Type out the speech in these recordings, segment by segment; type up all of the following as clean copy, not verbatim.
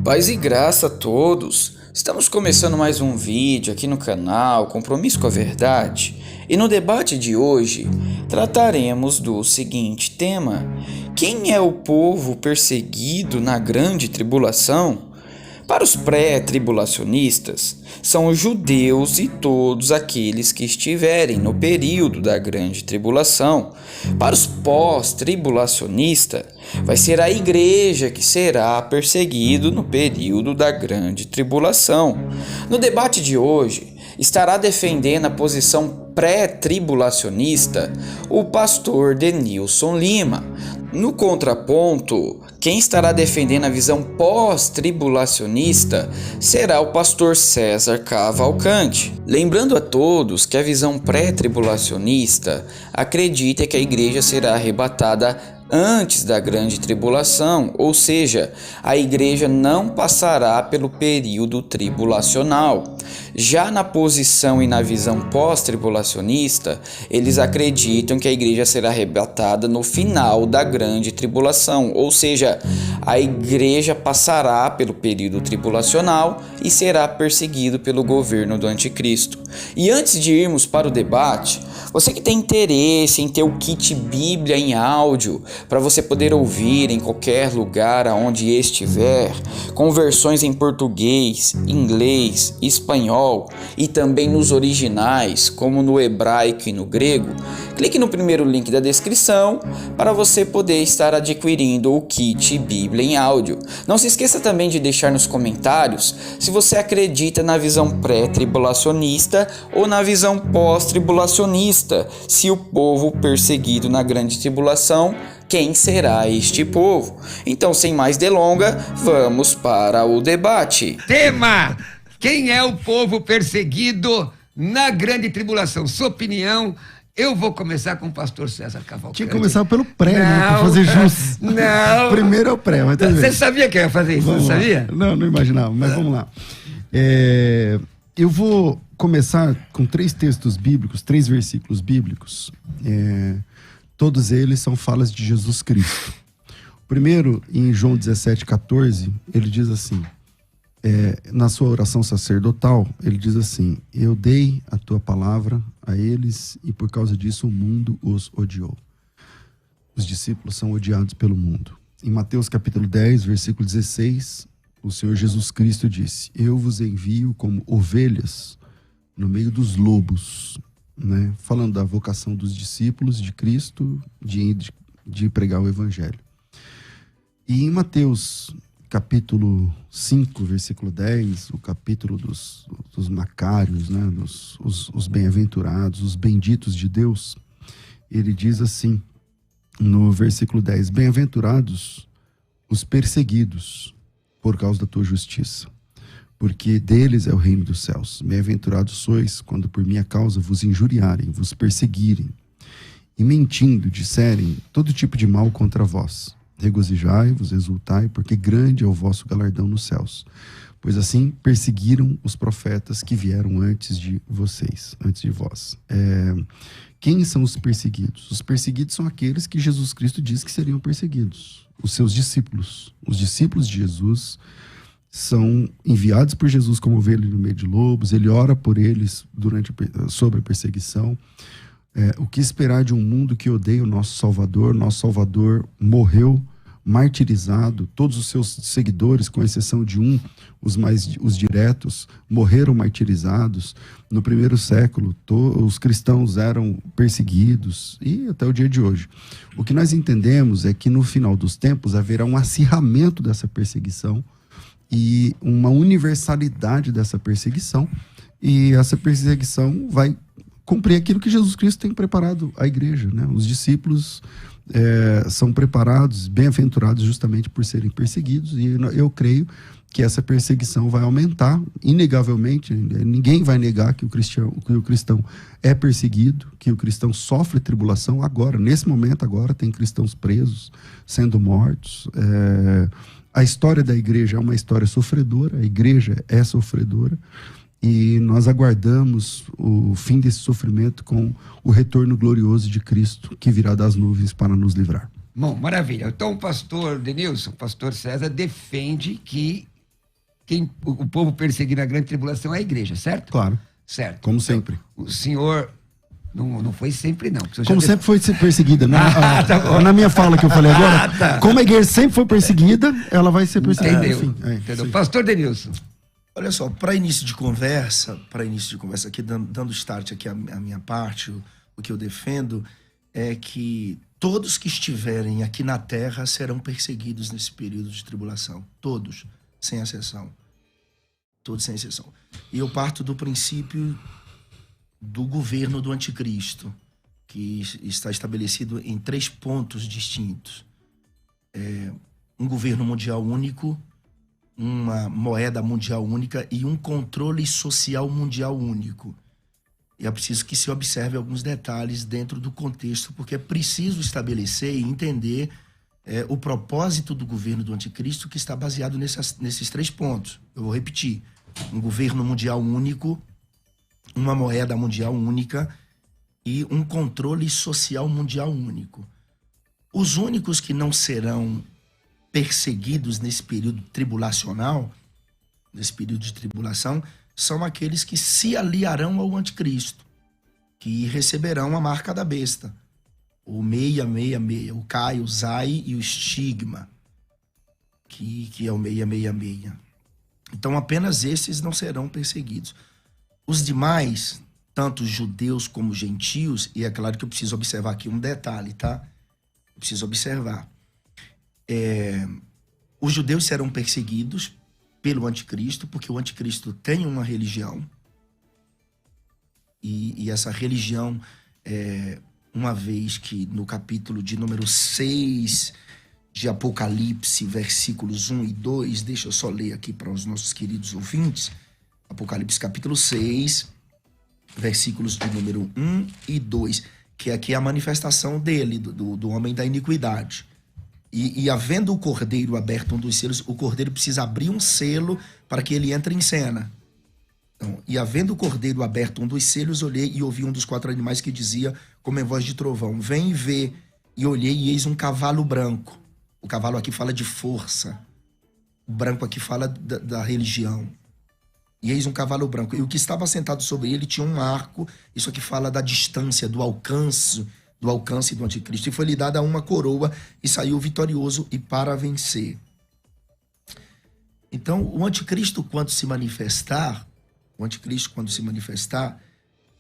Paz e graça a todos! Estamos começando mais um vídeo aqui no canal Compromisso com a Verdade e no debate de hoje trataremos do seguinte tema: quem é o povo perseguido na grande tribulação? Para os pré-tribulacionistas, são os judeus e todos aqueles que estiverem no período da grande tribulação. Para os pós-tribulacionistas, vai ser a igreja que será perseguido no período da grande tribulação. No debate de hoje, estará defendendo a posição pré-tribulacionista o pastor Denilson Lima. No contraponto, quem estará defendendo a visão pós-tribulacionista será o pastor César Cavalcante. Lembrando a todos que a visão pré-tribulacionista acredita que a igreja será arrebatada antes da grande tribulação, ou seja, a igreja não passará pelo período tribulacional. Já na posição e na visão pós-tribulacionista, eles acreditam que a igreja será arrebatada no final da grande tribulação, ou seja, a igreja passará pelo período tribulacional e será perseguido pelo governo do anticristo. E antes de irmos para o debate, você que tem interesse em ter o kit Bíblia em áudio, para você poder ouvir em qualquer lugar aonde estiver, com versões em português, inglês, espanhol e também nos originais, como no hebraico e no grego, clique no primeiro link da descrição para você poder estar adquirindo o kit Bíblia em áudio. Não se esqueça também de deixar nos comentários se você acredita na visão pré-tribulacionista ou na visão pós-tribulacionista, se o povo perseguido na grande tribulação, quem será este povo? Então, sem mais delonga, vamos para o debate. Tema: quem é o povo perseguido na grande tribulação? Sua opinião. Eu vou começar com o pastor César Cavalcante. Tinha que começar pelo pré, né? Pra fazer jus. Não. Primeiro é o pré, mas Você sabia que eu ia fazer isso? Não sabia? Não imaginava, mas vamos lá. Eu vou começar com 3 textos bíblicos, 3 versículos bíblicos. Todos eles são falas de Jesus Cristo. O primeiro, em João 17,14, ele diz assim, na sua oração sacerdotal, ele diz assim: eu dei a tua palavra a eles e por causa disso o mundo os odiou. Os discípulos são odiados pelo mundo. Em Mateus capítulo 10, versículo 16, o Senhor Jesus Cristo disse: eu vos envio como ovelhas no meio dos lobos. Né? Falando da vocação dos discípulos de Cristo de pregar o evangelho. E em Mateus capítulo 5, versículo 10, o capítulo dos macários, né? os bem-aventurados, os benditos de Deus, ele diz assim, no versículo 10, bem-aventurados os perseguidos por causa da tua justiça, porque deles é o reino dos céus. Bem-aventurados sois quando por minha causa vos injuriarem, vos perseguirem e mentindo disserem todo tipo de mal contra vós. Regozijai-vos, exultai, porque grande é o vosso galardão nos céus. Pois assim perseguiram os profetas que vieram antes de vocês, antes de vós. Quem são os perseguidos? Os perseguidos são aqueles que Jesus Cristo diz que seriam perseguidos. Os seus discípulos. Os discípulos de Jesus são enviados por Jesus como ovelha no meio de lobos. Ele ora por eles sobre a perseguição. O que esperar de um mundo que odeia o nosso Salvador? Nosso Salvador morreu martirizado. Todos os seus seguidores, com exceção de os diretos, morreram martirizados. No primeiro século, os cristãos eram perseguidos e até o dia de hoje. O que nós entendemos é que no final dos tempos haverá um acirramento dessa perseguição e uma universalidade dessa perseguição, e essa perseguição vai cumprir aquilo que Jesus Cristo tem preparado à igreja, né? Os discípulos são preparados, bem-aventurados justamente por serem perseguidos, e eu creio que essa perseguição vai aumentar, inegavelmente. Ninguém vai negar que o cristão é perseguido, que o cristão sofre tribulação agora, nesse momento agora, tem cristãos presos, sendo mortos. A história da igreja é uma história sofredora, a igreja é sofredora, e nós aguardamos o fim desse sofrimento com o retorno glorioso de Cristo, que virá das nuvens para nos livrar. Bom, maravilha. Então o pastor Denilson, o pastor César, defende que o povo perseguido na grande tribulação é a igreja, certo? Claro, Certo. como sempre. O senhor não foi sempre, não. porque o senhor Como já sempre foi perseguida. Tá bom. Na minha fala que eu falei agora, Tá. como a igreja sempre foi perseguida, ela vai ser perseguida. Entendeu? Enfim, Entendeu? sim. Pastor Denilson. Olha só, para início de conversa aqui, dando start aqui a minha parte, o que eu defendo é que todos que estiverem aqui na terra serão perseguidos nesse período de tribulação. Todos, sem exceção. Todos sem exceção. E eu parto do princípio do governo do anticristo, que está estabelecido em 3 pontos distintos. Um governo mundial único, uma moeda mundial única e um controle social mundial único. E é preciso que se observe alguns detalhes dentro do contexto, porque é preciso estabelecer e entender o propósito do governo do anticristo, que está baseado nesses 3 pontos. Eu vou repetir. Um governo mundial único, uma moeda mundial única e um controle social mundial único. Os únicos que não serão perseguidos nesse período tribulacional, nesse período de tribulação, são aqueles que se aliarão ao anticristo, que receberão a marca da besta, o 666, o Kai, o Zai e o estigma, que é o 666. Então apenas esses não serão perseguidos. Os demais, tanto judeus como gentios, e é claro que eu preciso observar aqui um detalhe, tá? Eu preciso observar. Os judeus serão perseguidos pelo anticristo, porque o anticristo tem uma religião, e essa religião, uma vez que no capítulo de número 6 de Apocalipse, versículos 1 e 2, deixa eu só ler aqui para os nossos queridos ouvintes, Apocalipse capítulo 6, versículos de número 1 e 2, que aqui é a manifestação dele, do homem da iniquidade. E havendo o cordeiro aberto um dos selos, o cordeiro precisa abrir um selo para que ele entre em cena. Então, e havendo o cordeiro aberto um dos selos, olhei e ouvi um dos 4 animais que dizia, como em voz de trovão, vem e vê. E olhei e eis um cavalo branco. O cavalo aqui fala de força. O branco aqui fala da religião. E eis um cavalo branco. E o que estava sentado sobre ele tinha um arco. Isso aqui fala da distância, do alcance do anticristo. E foi-lhe dada uma coroa e saiu vitorioso e para vencer. Então, o anticristo, quando se manifestar,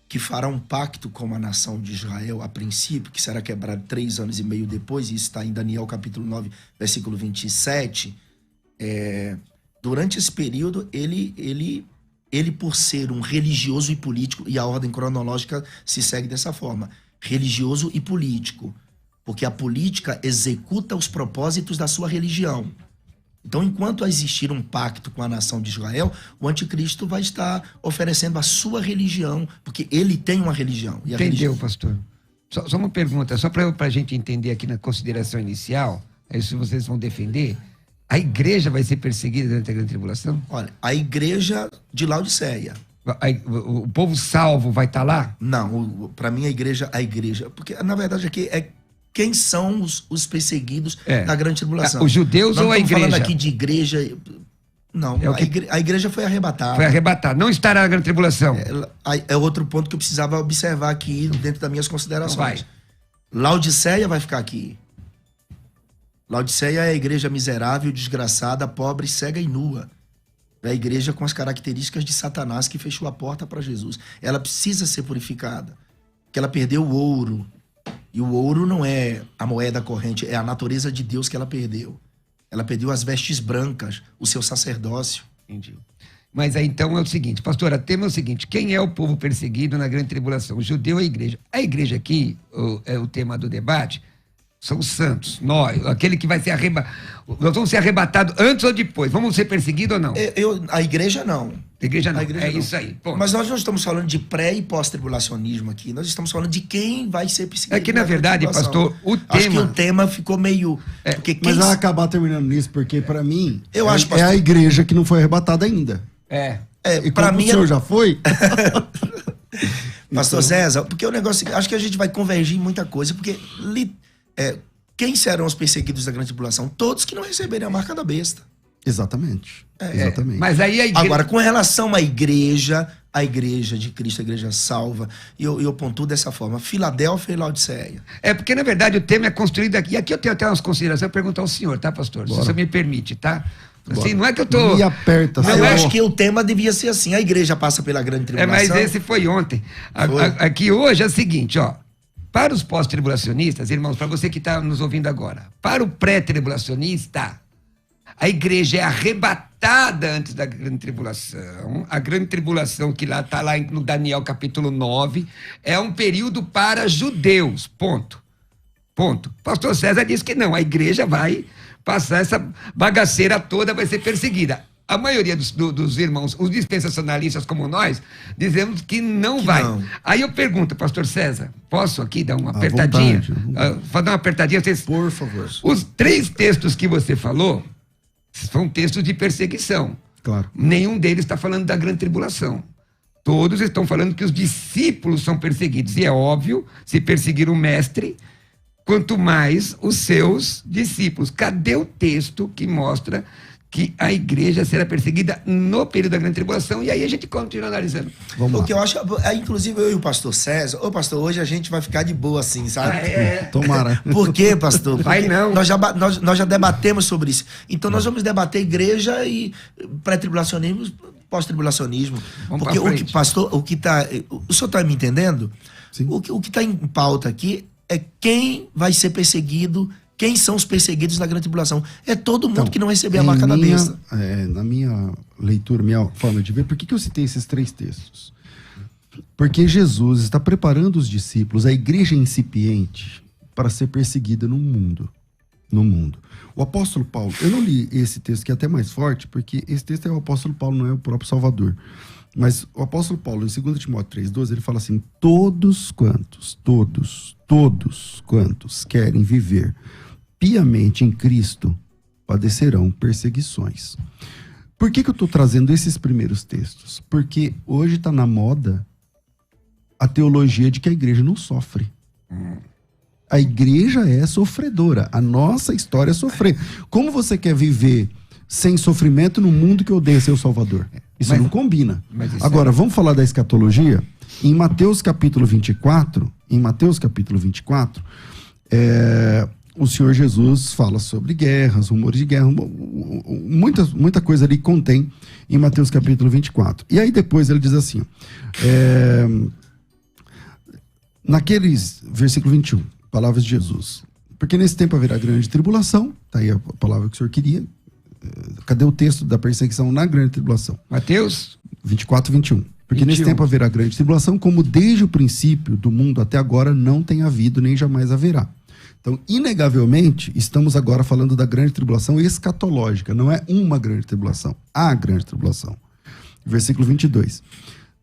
que fará um pacto com a nação de Israel a princípio, que será quebrado 3 anos e meio depois, e isso está em Daniel capítulo 9, versículo 27, durante esse período, ele por ser um religioso e político, e a ordem cronológica se segue dessa forma, religioso e político, porque a política executa os propósitos da sua religião. Então, enquanto existir um pacto com a nação de Israel, o anticristo vai estar oferecendo a sua religião, porque ele tem uma religião. E Entendeu, pastor? Só uma pergunta, só para a gente entender aqui na consideração inicial, aí se vocês vão defender, a igreja vai ser perseguida durante a grande tribulação? Olha, a igreja de Laodiceia. O povo salvo vai estar lá? Não, para mim a igreja, porque na verdade aqui quem são os perseguidos da grande tribulação. Os judeus Nós ou a igreja? Estamos falando aqui de igreja. Não, a igreja foi arrebatada. Foi arrebatada, não estará na grande tribulação. É outro ponto que eu precisava observar aqui dentro das minhas considerações. Então Laodiceia vai ficar aqui. Laodiceia é a igreja miserável, desgraçada, pobre, cega e nua. É a igreja com as características de Satanás que fechou a porta para Jesus. Ela precisa ser purificada, porque ela perdeu o ouro. E o ouro não é a moeda corrente, é a natureza de Deus que ela perdeu. Ela perdeu as vestes brancas, o seu sacerdócio. Entendi. Mas aí então é o seguinte, pastor, o tema é o seguinte, quem é o povo perseguido na grande tribulação? O judeu ou a igreja? A igreja aqui, é o tema do debate, são os santos, nós, aquele que vai ser arrebatado. Nós vamos ser arrebatados antes ou depois? Vamos ser perseguidos ou não? A igreja não. A igreja não, igreja é não. isso aí. Ponto. Mas nós não estamos falando de pré e pós-tribulacionismo aqui, nós estamos falando de quem vai ser perseguido. É que na verdade, pastor, o tema... Acho que o tema ficou meio... Mas vai acabar terminando nisso, porque para mim, acho, é a igreja que não foi arrebatada ainda. E para mim o senhor já foi? Pastor César, porque o negócio... Acho que a gente vai convergir em muita coisa, porque... quem serão os perseguidos da grande tribulação? Todos que não receberem a marca da besta. Exatamente. Exatamente. Mas aí a igreja... Agora, com relação à igreja, a igreja de Cristo, a igreja salva, eu pontuo dessa forma: Filadélfia e Laodiceia. Porque, na verdade, o tema é construído aqui. E aqui eu tenho até umas considerações para perguntar ao senhor, tá, pastor? Bora. Se você me permite, tá? Assim, não é que eu tô... Me aperta, Mas eu Senhor. acho que o tema devia ser assim: a igreja passa pela grande tribulação. Mas esse foi ontem. Aqui hoje é o seguinte, ó. Para os pós-tribulacionistas, irmãos, para você que está nos ouvindo agora, para o pré-tribulacionista, a igreja é arrebatada antes da grande tribulação. A grande tribulação, que lá está lá no Daniel capítulo 9, é um período para judeus. Ponto. Pastor César disse que não, a igreja vai passar essa bagaceira toda, vai ser perseguida. A maioria dos irmãos, os dispensacionalistas como nós, dizemos que não vai. Não. Aí eu pergunto, pastor César, posso aqui dar uma apertadinha? Dar uma apertadinha? Por favor. Os 3 textos que você falou são textos de perseguição. Claro. Nenhum deles está falando da grande tribulação. Todos estão falando que os discípulos são perseguidos. E é óbvio, se perseguir o mestre, quanto mais os seus discípulos. Cadê o texto que mostra que a igreja será perseguida no período da grande tribulação? E aí a gente continua analisando. Vamos lá. O que eu acho, inclusive eu e o pastor César, pastor, hoje a gente vai ficar de boa assim, sabe? Tomara. Por quê, pastor? Porque Vai não. Nós já debatemos sobre isso. Então nós vamos debater igreja e pré-tribulacionismo, pós-tribulacionismo. Vamos Porque pra o que, frente. pastor, o senhor está me entendendo? Sim. O que está em pauta aqui é quem vai ser perseguido. Quem são os perseguidos na grande tribulação? É todo mundo que não receber a marca da besta. Na minha leitura, minha forma de ver, por que eu citei esses 3 textos? Porque Jesus está preparando os discípulos, a igreja incipiente, para ser perseguida no mundo. O apóstolo Paulo, eu não li esse texto que é até mais forte, porque esse texto é o apóstolo Paulo, não é o próprio Salvador. Mas o apóstolo Paulo, em 2 Timóteo 3,12, ele fala assim: todos quantos querem viver piamente em Cristo padecerão perseguições. Por que eu estou trazendo esses primeiros textos? Porque hoje está na moda a teologia de que a igreja não sofre. A igreja é sofredora. A nossa história é sofrer. Como você quer viver sem sofrimento num mundo que odeia seu Salvador? Isso não combina. Agora, vamos falar da escatologia? Em Mateus capítulo 24, o Senhor Jesus fala sobre guerras, rumores de guerra, muita coisa ali contém em Mateus capítulo 24. E aí depois ele diz assim, versículo 21, palavras de Jesus: porque nesse tempo haverá grande tribulação, tá aí a palavra que o Senhor queria. Cadê o texto da perseguição na grande tribulação? Mateus 24, 21. Porque nesse tempo haverá grande tribulação, como desde o princípio do mundo até agora não tem havido, nem jamais haverá. Então, inegavelmente, estamos agora falando da grande tribulação escatológica. Não é uma grande tribulação, a grande tribulação. Versículo 22.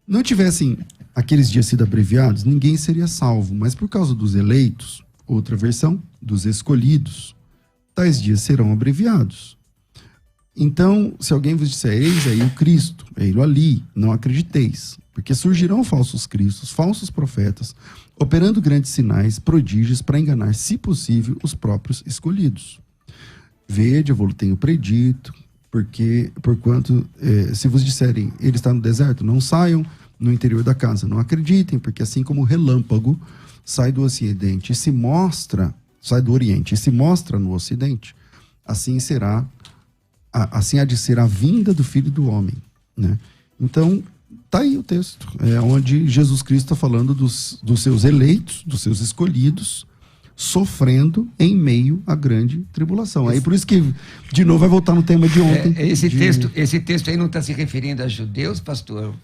Não tivessem aqueles dias sido abreviados, ninguém seria salvo. Mas por causa dos eleitos, outra versão, dos escolhidos, tais dias serão abreviados. Então, se alguém vos disser: eis aí o Cristo, ei-lo ali, não acrediteis. Porque surgirão falsos cristos, falsos profetas, operando grandes sinais, prodígios, para enganar, se possível, os próprios escolhidos. Vede, eu vos tenho predito, porquanto, se vos disserem, ele está no deserto, não saiam, no interior da casa, não acreditem, porque assim como o relâmpago sai do Oriente e se mostra no Ocidente, assim há de ser a vinda do Filho do Homem, né? Então, tá aí o texto, onde Jesus Cristo está falando dos seus eleitos, dos seus escolhidos, sofrendo em meio à grande tribulação. Aí por isso que, de novo, vai voltar no tema de ontem. Esse texto aí não está se referindo a judeus, pastor?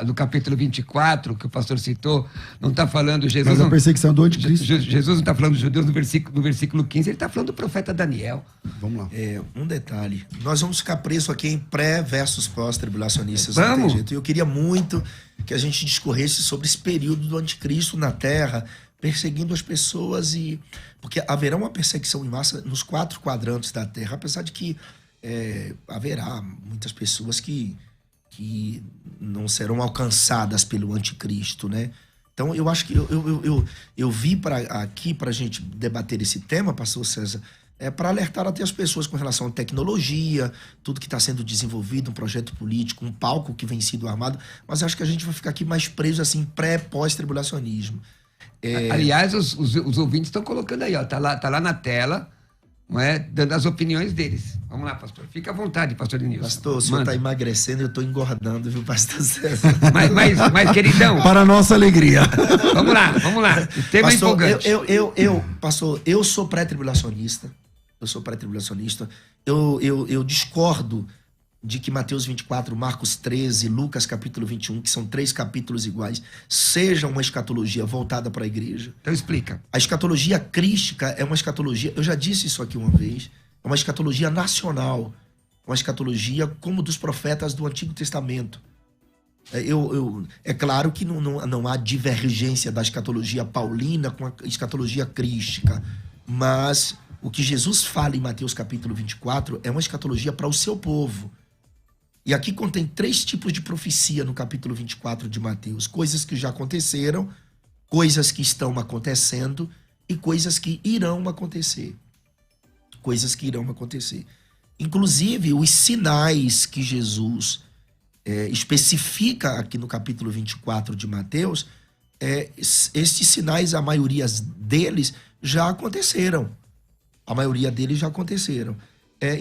Do capítulo 24, que o pastor citou, não está falando Jesus... Mas a perseguição do anticristo. Jesus não está falando dos judeus no versículo 15, ele está falando do profeta Daniel. Vamos lá. Um detalhe, nós vamos ficar presos aqui em pré versus pós-tribulacionistas. Vamos. E eu queria muito que a gente discorresse sobre esse período do anticristo na Terra, perseguindo as pessoas, porque haverá uma perseguição em massa nos 4 quadrantes da Terra, apesar de que haverá muitas pessoas que não serão alcançadas pelo anticristo, né? Então eu acho que eu vi aqui para a gente debater esse tema, pastor César, para alertar até as pessoas com relação à tecnologia, tudo que está sendo desenvolvido, um projeto político, um palco que vem sendo armado, mas acho que a gente vai ficar aqui mais preso assim, pós-tribulacionismo. Aliás, os ouvintes estão colocando aí, ó, tá lá na tela, não é, dando as opiniões deles. Vamos lá, pastor. Fica à vontade, pastor Denilson. Pastor, o senhor está emagrecendo e eu estou engordando, viu, pastor César? Mas, queridão... Para a nossa alegria. Vamos lá. O tema é empolgante. Pastor, eu sou pré-tribulacionista. Eu discordo de que Mateus 24, Marcos 13, Lucas capítulo 21, que são 3 capítulos iguais, seja uma escatologia voltada para a igreja. Então explica. A escatologia crística é uma escatologia, eu já disse isso aqui uma vez, é uma escatologia nacional, uma escatologia como dos profetas do Antigo Testamento. É claro que não há divergência da escatologia paulina com a escatologia crística, mas o que Jesus fala em Mateus capítulo 24 é uma escatologia para o seu povo. E aqui contém 3 tipos de profecia no capítulo 24 de Mateus. Coisas que já aconteceram, coisas que estão acontecendo e coisas que irão acontecer. Inclusive, os sinais que Jesus especifica aqui no capítulo 24 de Mateus, estes sinais, a maioria deles já aconteceram.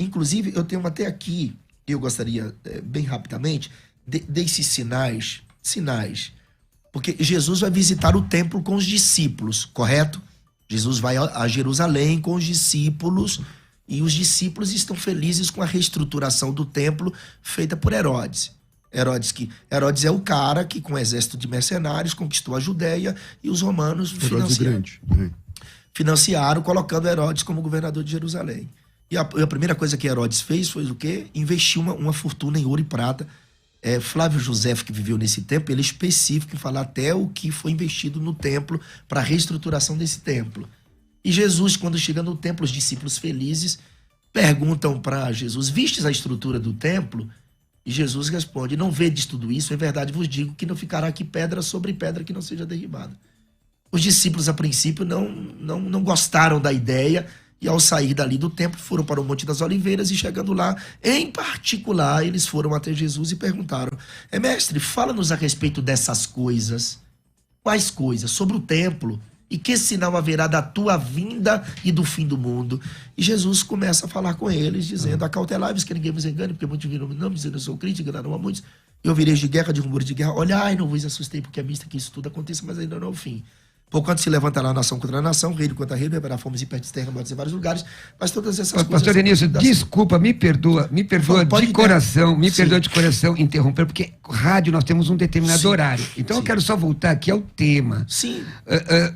Inclusive, eu tenho até aqui, eu gostaria, bem rapidamente, desses sinais, porque Jesus vai visitar o templo com os discípulos, correto? Jesus vai a Jerusalém com os discípulos, e os discípulos estão felizes com a reestruturação do templo feita por Herodes. Herodes é o cara que, com um exército de mercenários, conquistou a Judéia, e os romanos financiaram, colocando Herodes como governador de Jerusalém. E a primeira coisa que Herodes fez foi o quê? Investiu uma fortuna em ouro e prata. Flávio Josefo, que viveu nesse tempo, ele é específico em falar até o que foi investido no templo para a reestruturação desse templo. E Jesus, quando chega no templo, os discípulos felizes perguntam para Jesus: vistes a estrutura do templo? E Jesus responde: não vedes tudo isso? Em verdade vos digo que não ficará aqui pedra sobre pedra que não seja derribada. Os discípulos, a princípio, não gostaram da ideia, e ao sair dali do templo, foram para o Monte das Oliveiras, e chegando lá, em particular, eles foram até Jesus e perguntaram: mestre, fala-nos a respeito dessas coisas. Quais coisas? Sobre o templo. E que sinal haverá da tua vinda e do fim do mundo? E Jesus começa a falar com eles, dizendo: acautelai-vos que ninguém vos engane, porque muitos viram meu nome, dizendo: eu sou Cristo, enganaram a muitos. E ouvireis de guerra, de rumores de guerra. Olhai, não vos assustei, porque é mista que isso tudo aconteça, mas ainda não é o fim. Porquanto se levantará nação contra nação, reino contra reino, haverá fomes e perdas, terremotos em vários lugares, mas todas essas coisas... Pastor Denilson, desculpa, me perdoa de coração, perdoa de coração interromper, porque rádio nós temos um determinado horário. Então eu quero só voltar aqui ao tema. Sim.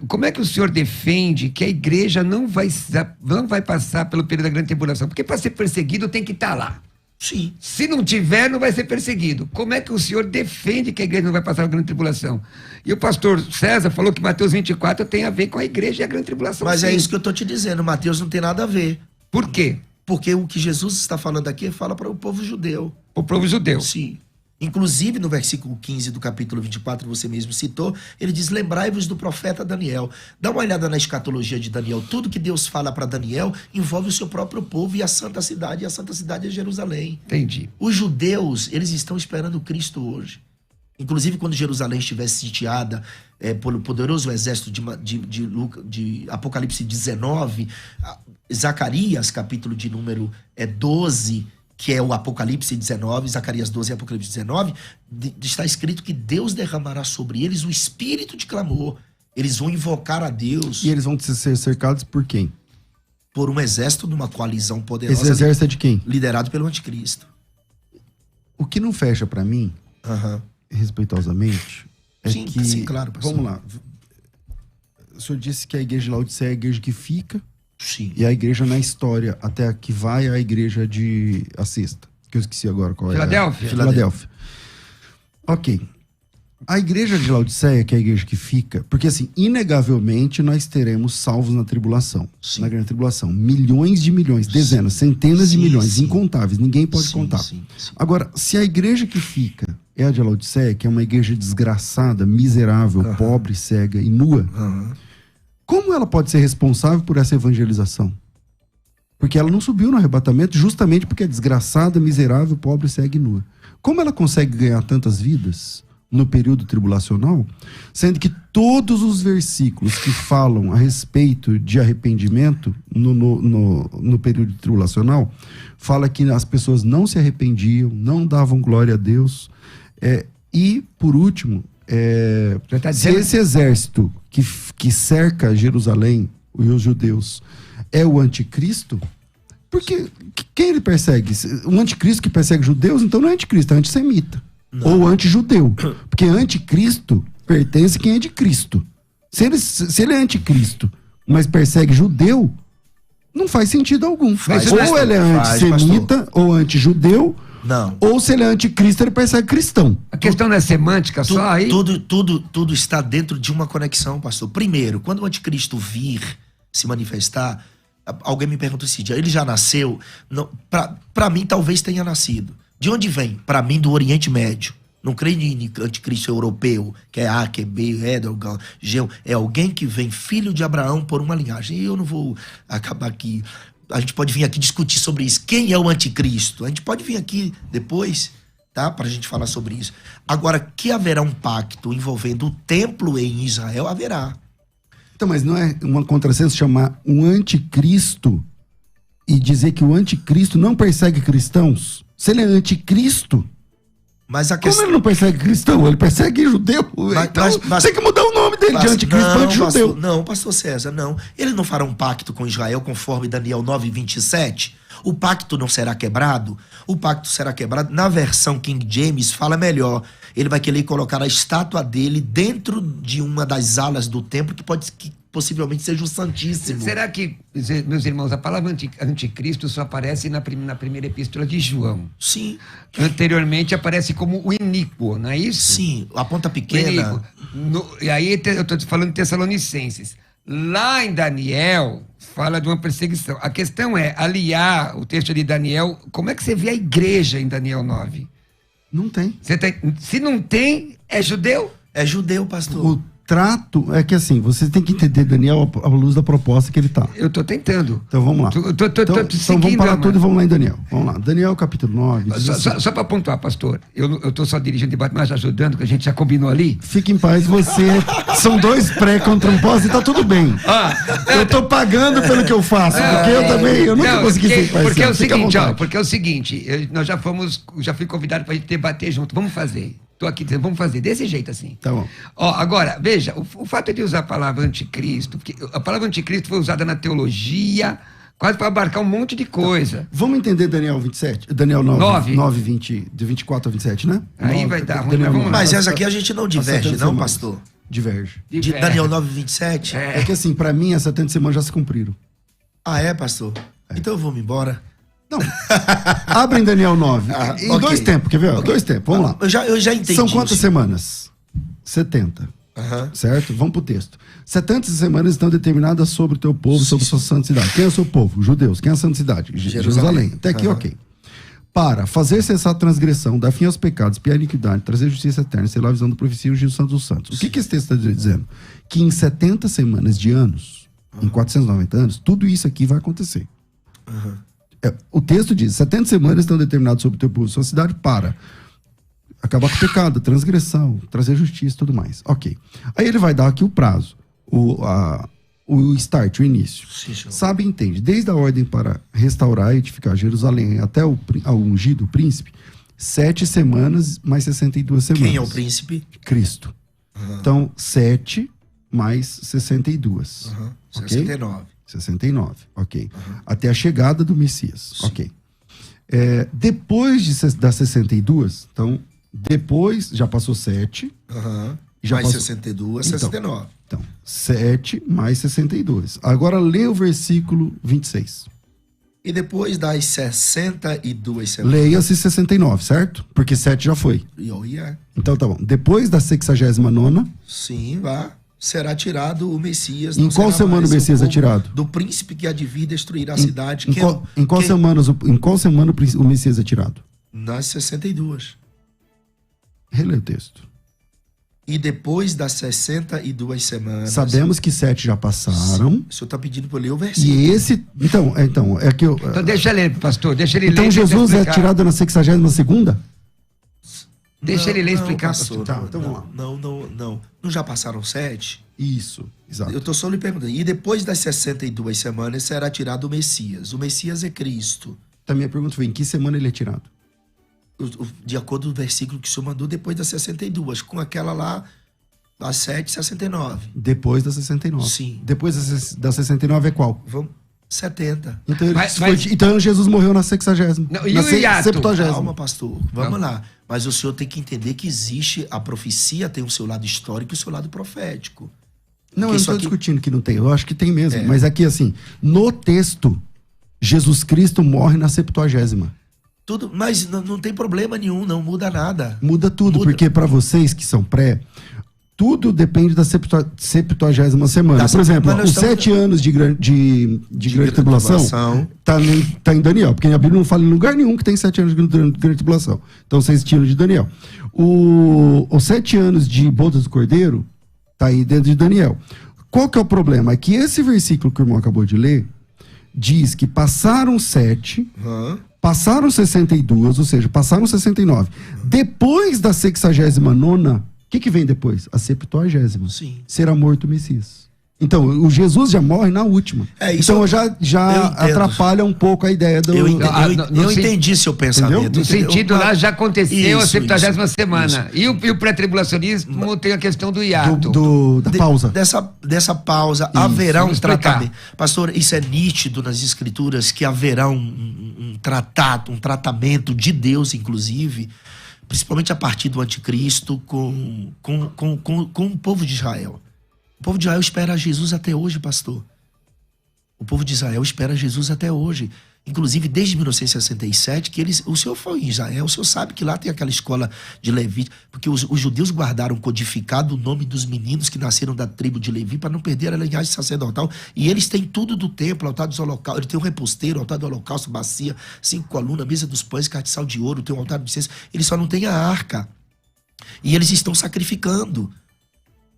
Como é que o senhor defende que a igreja não vai passar pelo período da grande tribulação? Porque para ser perseguido tem que estar lá. Sim. Se não tiver, não vai ser perseguido. Como é que o senhor defende que a igreja não vai passar a grande tribulação? E o pastor César falou que Mateus 24 tem a ver com a igreja e a grande tribulação. Mas sim. É isso que eu estou te dizendo, Mateus não tem nada a ver. Por quê? Porque o que Jesus está falando aqui fala para o povo judeu. O povo judeu. Sim. Inclusive, no versículo 15 do capítulo 24, você mesmo citou, ele diz: lembrai-vos do profeta Daniel. Dá uma olhada na escatologia de Daniel. Tudo que Deus fala para Daniel envolve o seu próprio povo e a santa cidade. E a santa cidade é Jerusalém. Entendi. Os judeus, eles estão esperando Cristo hoje. Inclusive, quando Jerusalém estivesse sitiada pelo poderoso exército de Apocalipse 19, Zacarias, capítulo de número 12, que é o Apocalipse 19, Zacarias 12 e Apocalipse 19, está escrito que Deus derramará sobre eles o espírito de clamor. Eles vão invocar a Deus. E eles vão ser cercados por quem? Por um exército de uma coalizão poderosa. Esse exército é de quem? Liderado pelo anticristo. O que não fecha para mim, respeitosamente, é que... Sim, claro, pastor. Vamos lá. O senhor disse que a igreja de Laodiceia é a igreja que fica. Sim. E a igreja na história, até que vai a igreja de a sexta, que eu esqueci agora qual é. Filadélfia. Ok. A igreja de Laodiceia, que é a igreja que fica, porque assim, inegavelmente nós teremos salvos na tribulação. Sim. Na grande tribulação. Milhões de milhões, dezenas, centenas de milhões, incontáveis. Ninguém pode contar. Sim. Agora, se a igreja que fica é a de Laodiceia, que é uma igreja desgraçada, miserável, pobre, cega e nua, como ela pode ser responsável por essa evangelização? Porque ela não subiu no arrebatamento justamente porque é desgraçada, miserável, pobre, cega e nua. Como ela consegue ganhar tantas vidas no período tribulacional, sendo que todos os versículos que falam a respeito de arrependimento no período tribulacional, fala que as pessoas não se arrependiam, não davam glória a Deus. E, por último, se esse exército que cerca Jerusalém e os judeus é o anticristo, porque quem ele persegue? O anticristo que persegue judeus, então não é anticristo, é antissemita. Não. Ou antijudeu. Porque anticristo pertence a quem é de Cristo. Se ele é anticristo, mas persegue judeu, não faz sentido algum. Ou ele é antissemita, ou antijudeu, não. Ou se ele é anticristo, ele persegue cristão. A questão não é semântica só aí? Tudo está dentro de uma conexão, pastor. Primeiro, quando o anticristo vir se manifestar, alguém me perguntou esse dia, ele já nasceu? Para mim, talvez tenha nascido. De onde vem? Para mim, do Oriente Médio. Não creio em anticristo europeu, que é A, que é B, G. É alguém que vem filho de Abraão por uma linhagem. E eu não vou acabar aqui. A gente pode vir aqui discutir sobre isso. Quem é o anticristo? A gente pode vir aqui depois, tá? Pra gente falar sobre isso. Agora, que haverá um pacto envolvendo o templo em Israel, haverá. Então, mas não é uma contrassenso chamar um anticristo e dizer que o anticristo não persegue cristãos? Se ele é anticristo, mas como ele não persegue cristão? Ele persegue judeu. Então, tem que mudar o nome dele de anticristo para antijudeu. Não, pastor César, não. Ele não fará um pacto com Israel conforme Daniel 9:27? O pacto não será quebrado? O pacto será quebrado. Na versão King James fala melhor. Ele vai querer colocar a estátua dele dentro de uma das alas do templo que possivelmente seja o Santíssimo. Será que, meus irmãos, a palavra anticristo só aparece na primeira epístola de João? Sim. Anteriormente aparece como o iníquo, não é isso? Sim, a ponta pequena. E aí eu estou falando de Tessalonicenses. Lá em Daniel, fala de uma perseguição. A questão é aliar o texto de Daniel. Como é que você vê a igreja em Daniel 9? Não tem. Se não tem, é judeu? É judeu, pastor. O trato é que assim, você tem que entender Daniel à luz da proposta que ele tá. Eu tô tentando. Então vamos lá. Então vamos parar tudo e vamos lá em Daniel. Vamos lá. Daniel capítulo 9. Só para pontuar, pastor. Eu tô só dirigindo o debate, mas ajudando, que a gente já combinou ali. Fique em paz, você. São dois pré contra um pós e tá tudo bem. Eu tô pagando pelo que eu faço, porque eu também, eu nunca consegui ser imparcial. Porque é o seguinte, nós já fui convidado pra gente debater junto. Vamos fazer. Tô aqui dizendo, vamos fazer desse jeito assim. Tá bom. Agora, veja, o fato de usar a palavra anticristo, porque a palavra anticristo foi usada na teologia, quase para abarcar um monte de coisa. Tá. Vamos entender Daniel 27? Daniel 9 20, de 24 a 27, né? Aí 9, vai dar ruim, mas essa aqui a gente não diverge, não, pastor? Diverge. De Daniel 9, 27? É que assim, para mim, as 70 semanas já se cumpriram. Ah, é, pastor? Então eu vou me embora. Não. Abre em Daniel 9. Em okay. 2 tempos, quer ver? Okay. 2 tempos, vamos lá. Eu já entendi. São quantas semanas? 70. Certo? Vamos pro texto. 70 semanas estão determinadas sobre o teu povo, sobre a sua santa cidade. Quem é o seu povo? Judeus. Quem é a santa cidade? Jerusalém. Até aqui, ok. Para fazer cessar a transgressão, dar fim aos pecados, piar a iniquidade, trazer justiça eterna, selar a visão da profecia e o juízo santo dos santos. O que esse texto está dizendo? Que em 70 semanas de anos, em 490 anos, tudo isso aqui vai acontecer. O texto diz, 70 semanas estão determinadas sobre o teu povo e sua cidade para acabar com o pecado, transgressão, trazer justiça e tudo mais. Ok. Aí ele vai dar aqui o prazo, o start, o início. Sim, sabe e entende. Desde a ordem para restaurar e edificar Jerusalém até ao ungido, o príncipe, 7 semanas mais 62 semanas. Quem é o príncipe? Cristo. Então, 7 mais 62. Okay? 69, ok. Até a chegada do Messias, sim. Ok. Depois das 62, então, depois, já passou 7. Já mais passou... 62, 69. Então, 7 mais 62. Agora lê o versículo 26. E depois das 62 semanas. Leia-se 69, certo? Porque 7 já foi. Então tá bom. Depois da 69ª. Sim, vá. Será tirado o Messias. Em qual semana o Messias é tirado? Do príncipe que há de vir destruir a cidade. Em qual semana o Messias é tirado? Nas 62. Relê o texto. E depois das 62 semanas... Sabemos que 7 já passaram. O senhor está pedindo para eu ler o versículo. E esse... Então, é que eu... Então deixa ele ler, pastor, deixa ele ler. Então Jesus é tirado na 62ª? Deixa ele ler e explicar, pastor. Tá, então vamos lá. Não. Não já passaram 7? Isso, exato. Eu estou só lhe perguntando. E depois das 62 semanas será tirado o Messias. O Messias é Cristo. Então, minha pergunta foi, em que semana ele é tirado? De acordo com o versículo que o senhor mandou, depois das 62. Com aquela lá, das 7:69. Depois da 69. Sim. Depois da 69 é qual? Vamos... 70. Então, Mas- então Jesus morreu na 60ª. Não, e na o hiato? 70ª. Calma, pastor. Vamos lá. Mas o senhor tem que entender que existe a profecia, tem o seu lado histórico e o seu lado profético. Não, eu não Isso estou aqui- discutindo que não tem. Eu acho que tem mesmo. É. Mas aqui, assim, no texto, Jesus Cristo morre na 70ª. Tudo, mas não tem problema nenhum, não muda nada. Muda tudo, Muda. porque para vocês que são pré, tudo depende da 70ª semana. Tá, Por exemplo, mas nós os estamos- 7 anos de grande tribulação tá em Daniel, porque a Bíblia não fala em lugar nenhum que tem 7 anos de grande tribulação. Então vocês tiram de Daniel. Os 7 anos de bodas do cordeiro tá aí dentro de Daniel. Qual que é o problema? É que esse versículo que o irmão acabou de ler diz que passaram 7... Passaram 62, ou seja, passaram 69. Depois da 69ª, o que vem depois? A 70ª. Sim. Será morto o Messias. Então, o Jesus já morre na última. Isso Então, eu já entendo. atrapalha um pouco a ideia do... Eu entendi, no entendi seu pensamento. No sentido lá já aconteceu a 70ª semana. isso. E o pré-tribulacionismo tem a questão do hiato. da pausa. Dessa pausa, haverá um vamos explicar. tratamento. Pastor, isso é nítido nas escrituras, que haverá um tratamento de Deus, inclusive, principalmente a partir do anticristo, com o povo de Israel. O povo de Israel espera Jesus até hoje, pastor. O povo de Israel espera Jesus até hoje. Inclusive, desde 1967, o senhor foi em Israel, o senhor sabe que lá tem aquela escola de Levi, porque os judeus guardaram codificado o nome dos meninos que nasceram da tribo de Levi para não perder a linhagem sacerdotal. E eles têm tudo do templo, altar dos holocaustos, ele tem um reposteiro, altar do holocausto, bacia, 5 colunas, mesa dos pães, castiçal de ouro, tem um altar de incenso. Eles só não têm a arca. E eles estão sacrificando.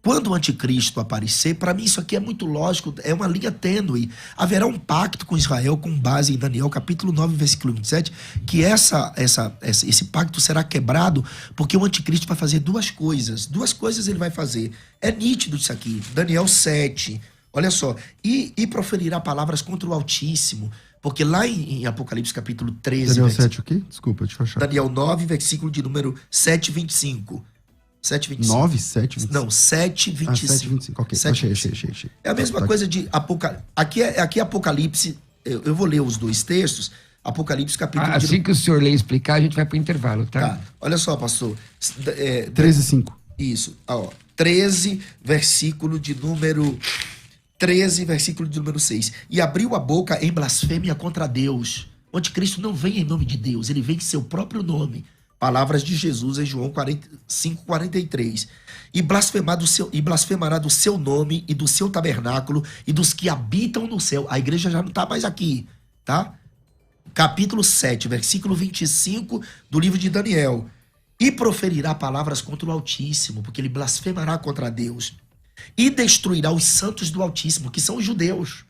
Quando o anticristo aparecer, para mim isso aqui é muito lógico, é uma linha tênue. Haverá um pacto com Israel com base em Daniel, capítulo 9, versículo 27, que esse pacto será quebrado porque o anticristo vai fazer duas coisas. Duas coisas ele vai fazer. É nítido isso aqui. Daniel 7, olha só. E proferirá palavras contra o Altíssimo. Porque lá em Apocalipse, capítulo 13... Daniel 7 o quê? Desculpa, deixa eu achar. Daniel 9, versículo de número 7:25. 7:25. 9, 7, 25. Não, 7:25. 7:25, ok. 7:25. Achei. É a mesma coisa de Apocalipse. Aqui é Apocalipse, eu vou ler os dois textos. Apocalipse, capítulo... Assim que o senhor ler e explicar, a gente vai para o intervalo, tá? Tá, olha só, pastor. 13:5. Isso, ó. 13, versículo de número 13, versículo de número 6. E abriu a boca em blasfêmia contra Deus. O anticristo não vem em nome de Deus, ele vem em seu próprio nome. Palavras de Jesus em João 5:43. E blasfemará do seu nome e do seu tabernáculo e dos que habitam no céu. A igreja já não está mais aqui, tá? Capítulo 7, versículo 25 do livro de Daniel. E proferirá palavras contra o Altíssimo, porque ele blasfemará contra Deus. E destruirá os santos do Altíssimo, que são os judeus.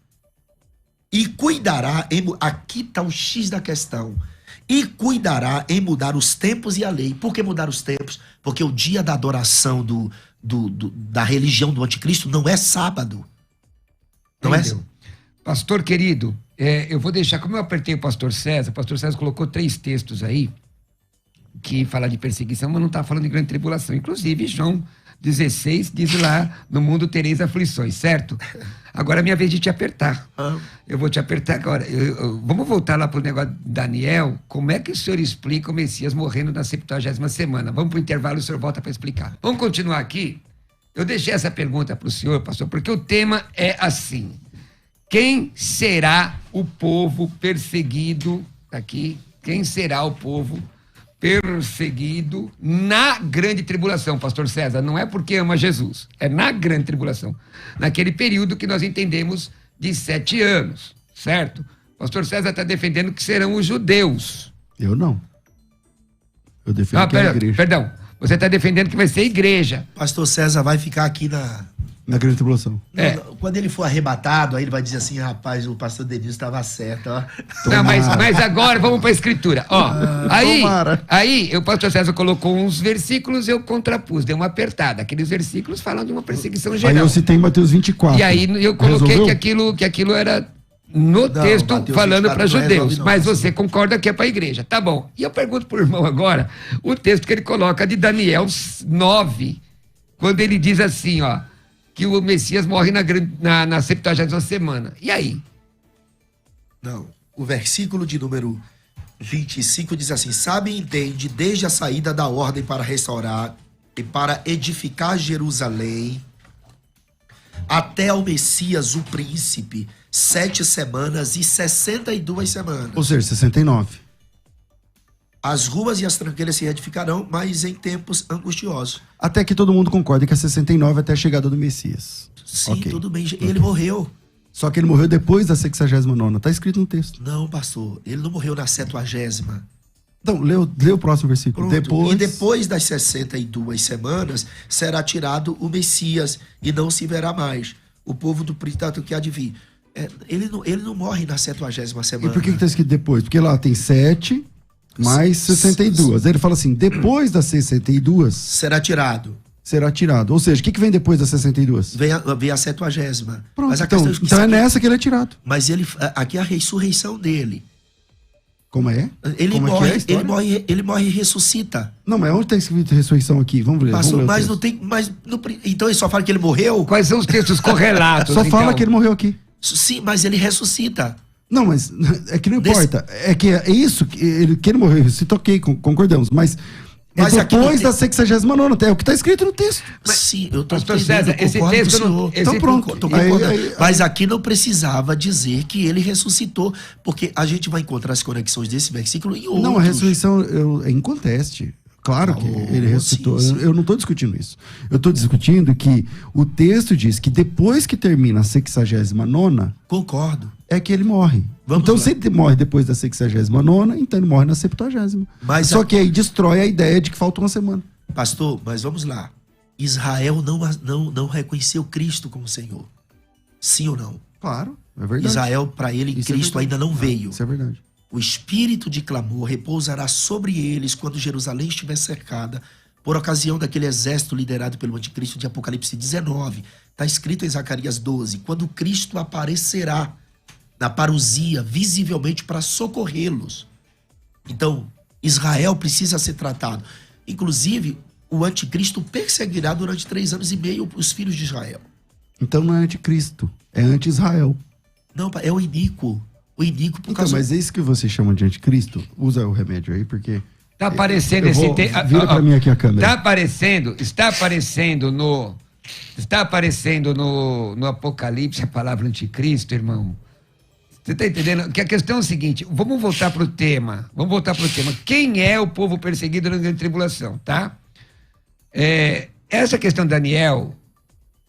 E cuidará, aqui está o X da questão, e cuidará em mudar os tempos e a lei. Por que mudar os tempos? Porque o dia da adoração da religião do anticristo não é sábado. Não Entendeu? Pastor querido, eu vou deixar, como eu apertei o pastor César colocou 3 textos aí, que fala de perseguição, mas não está falando de grande tribulação. Inclusive, João 16 diz lá, no mundo tereis aflições, certo? Agora é minha vez de te apertar. Eu vou te apertar agora. Vamos voltar lá para o negócio de Daniel. Como é que o senhor explica o Messias morrendo na 70ª semana? Vamos para o intervalo e o senhor volta para explicar. Vamos continuar aqui? Eu deixei essa pergunta para o senhor, pastor, porque o tema é assim. Quem será o povo perseguido aqui? Quem será o povo perseguido na grande tribulação, pastor César? Não é porque ama Jesus, é na grande tribulação. Naquele período que nós entendemos de 7 anos, certo? Pastor César está defendendo que serão os judeus. Eu não. Eu defendo que é a igreja. Perdão. Você está defendendo que vai ser igreja. Pastor César vai ficar aqui Na grande tribulação. Quando ele for arrebatado, aí ele vai dizer assim, rapaz, o pastor Denilson estava certo, ó. Não, mas agora vamos para a escritura. Ó, tomara. aí o pastor César colocou uns versículos, eu contrapus, dei uma apertada. Aqueles versículos falam de uma perseguição Aí geral. eu citei Mateus 24. E aí eu coloquei Resolveu? que aquilo era no texto Mateus falando 24 para não judeus, resolve não, mas pastor. você concorda que é para a igreja. Tá bom. E eu pergunto pro irmão agora o texto que ele coloca de Daniel 9, quando ele diz assim, ó, que o Messias morre na 70ª semana. E aí? Não, o versículo de número 25 diz assim, sabe e entende, desde a saída da ordem para restaurar e para edificar Jerusalém, até ao Messias, o príncipe, 7 semanas e 62 semanas. Ou seja, 69. As ruas e as tranqueiras se edificarão, mas em tempos angustiosos. Até que todo mundo concorda que é 69 até a chegada do Messias. Sim, Ok. tudo bem. Ele morreu. Só que ele morreu depois da 69ª. Tá escrito no texto. Não, pastor. Ele não morreu na 70ª. Então, lê o próximo versículo. Pronto. E depois das 62 semanas, será tirado o Messias e não se verá mais. O povo do príncipe que há de vir. Ele não morre na 70ª semana. E por que tá escrito depois? Porque lá tem 7 mais 62. Aí ele fala assim, depois das 62 será tirado. será tirado. Ou seja, o que vem depois das 62? Vem a 70ª. Pronto, Mas a então, questão então é nessa que ele é tirado. Mas aqui é a ressurreição dele. Como é? Ele Como morre, é que é a história? ele morre e ressuscita. Não, mas onde está escrito ressurreição aqui? Vamos ler. Pastor, vamos ler o mas texto. não tem. Então ele só fala que ele morreu? Quais são os textos correlatos? Só fala então? que ele morreu aqui. Sim, mas ele ressuscita. Não, mas é que não importa. É que é isso, que ele morreu, ressuscita, ok, concordamos. Mas Mas é aqui não depois tem- da 69ª, é o que está escrito no texto. Sim, eu tô Pastor entendendo, César, esse concordo com texto o senhor. Então pronto. Tô Aí- concordando. aí- Mas aqui não precisava dizer que ele ressuscitou, porque a gente vai encontrar as conexões desse versículo em outros. Não, a ressurreição é inconteste. Claro que ele ressuscitou. sim. Eu não estou discutindo isso. Eu estou discutindo que o texto diz que depois que termina a 69ª, Concordo. é que ele morre. Vamos Então, lá. se ele morre depois da 69ª, então ele morre na 70ª. Mas Só que aí destrói a ideia de que falta uma semana. Pastor, mas vamos lá. Israel não reconheceu Cristo como Senhor. Sim ou não? Claro, é verdade. Israel, para ele, Isso é Cristo verdade. ainda não veio. Isso é verdade. O espírito de clamor repousará sobre eles quando Jerusalém estiver cercada, por ocasião daquele exército liderado pelo anticristo de Apocalipse 19. Está escrito em Zacarias 12, quando Cristo aparecerá na parousia, visivelmente para socorrê-los. Então, Israel precisa ser tratado. Inclusive, o anticristo perseguirá durante 3 anos e meio os filhos de Israel. Então não é anticristo, é anti-Israel. Não, é o iníquo. O iníquo por Então, causa... mas é isso que você chama de anticristo? Usa o remédio aí, porque... Tá aparecendo Eu esse vou- vira pra mim aqui a câmera. Está aparecendo no Apocalipse a palavra anticristo, irmão. Você está entendendo? Que a questão é o seguinte, vamos voltar para o tema. Quem é o povo perseguido na grande tribulação, tá? Essa questão de Daniel,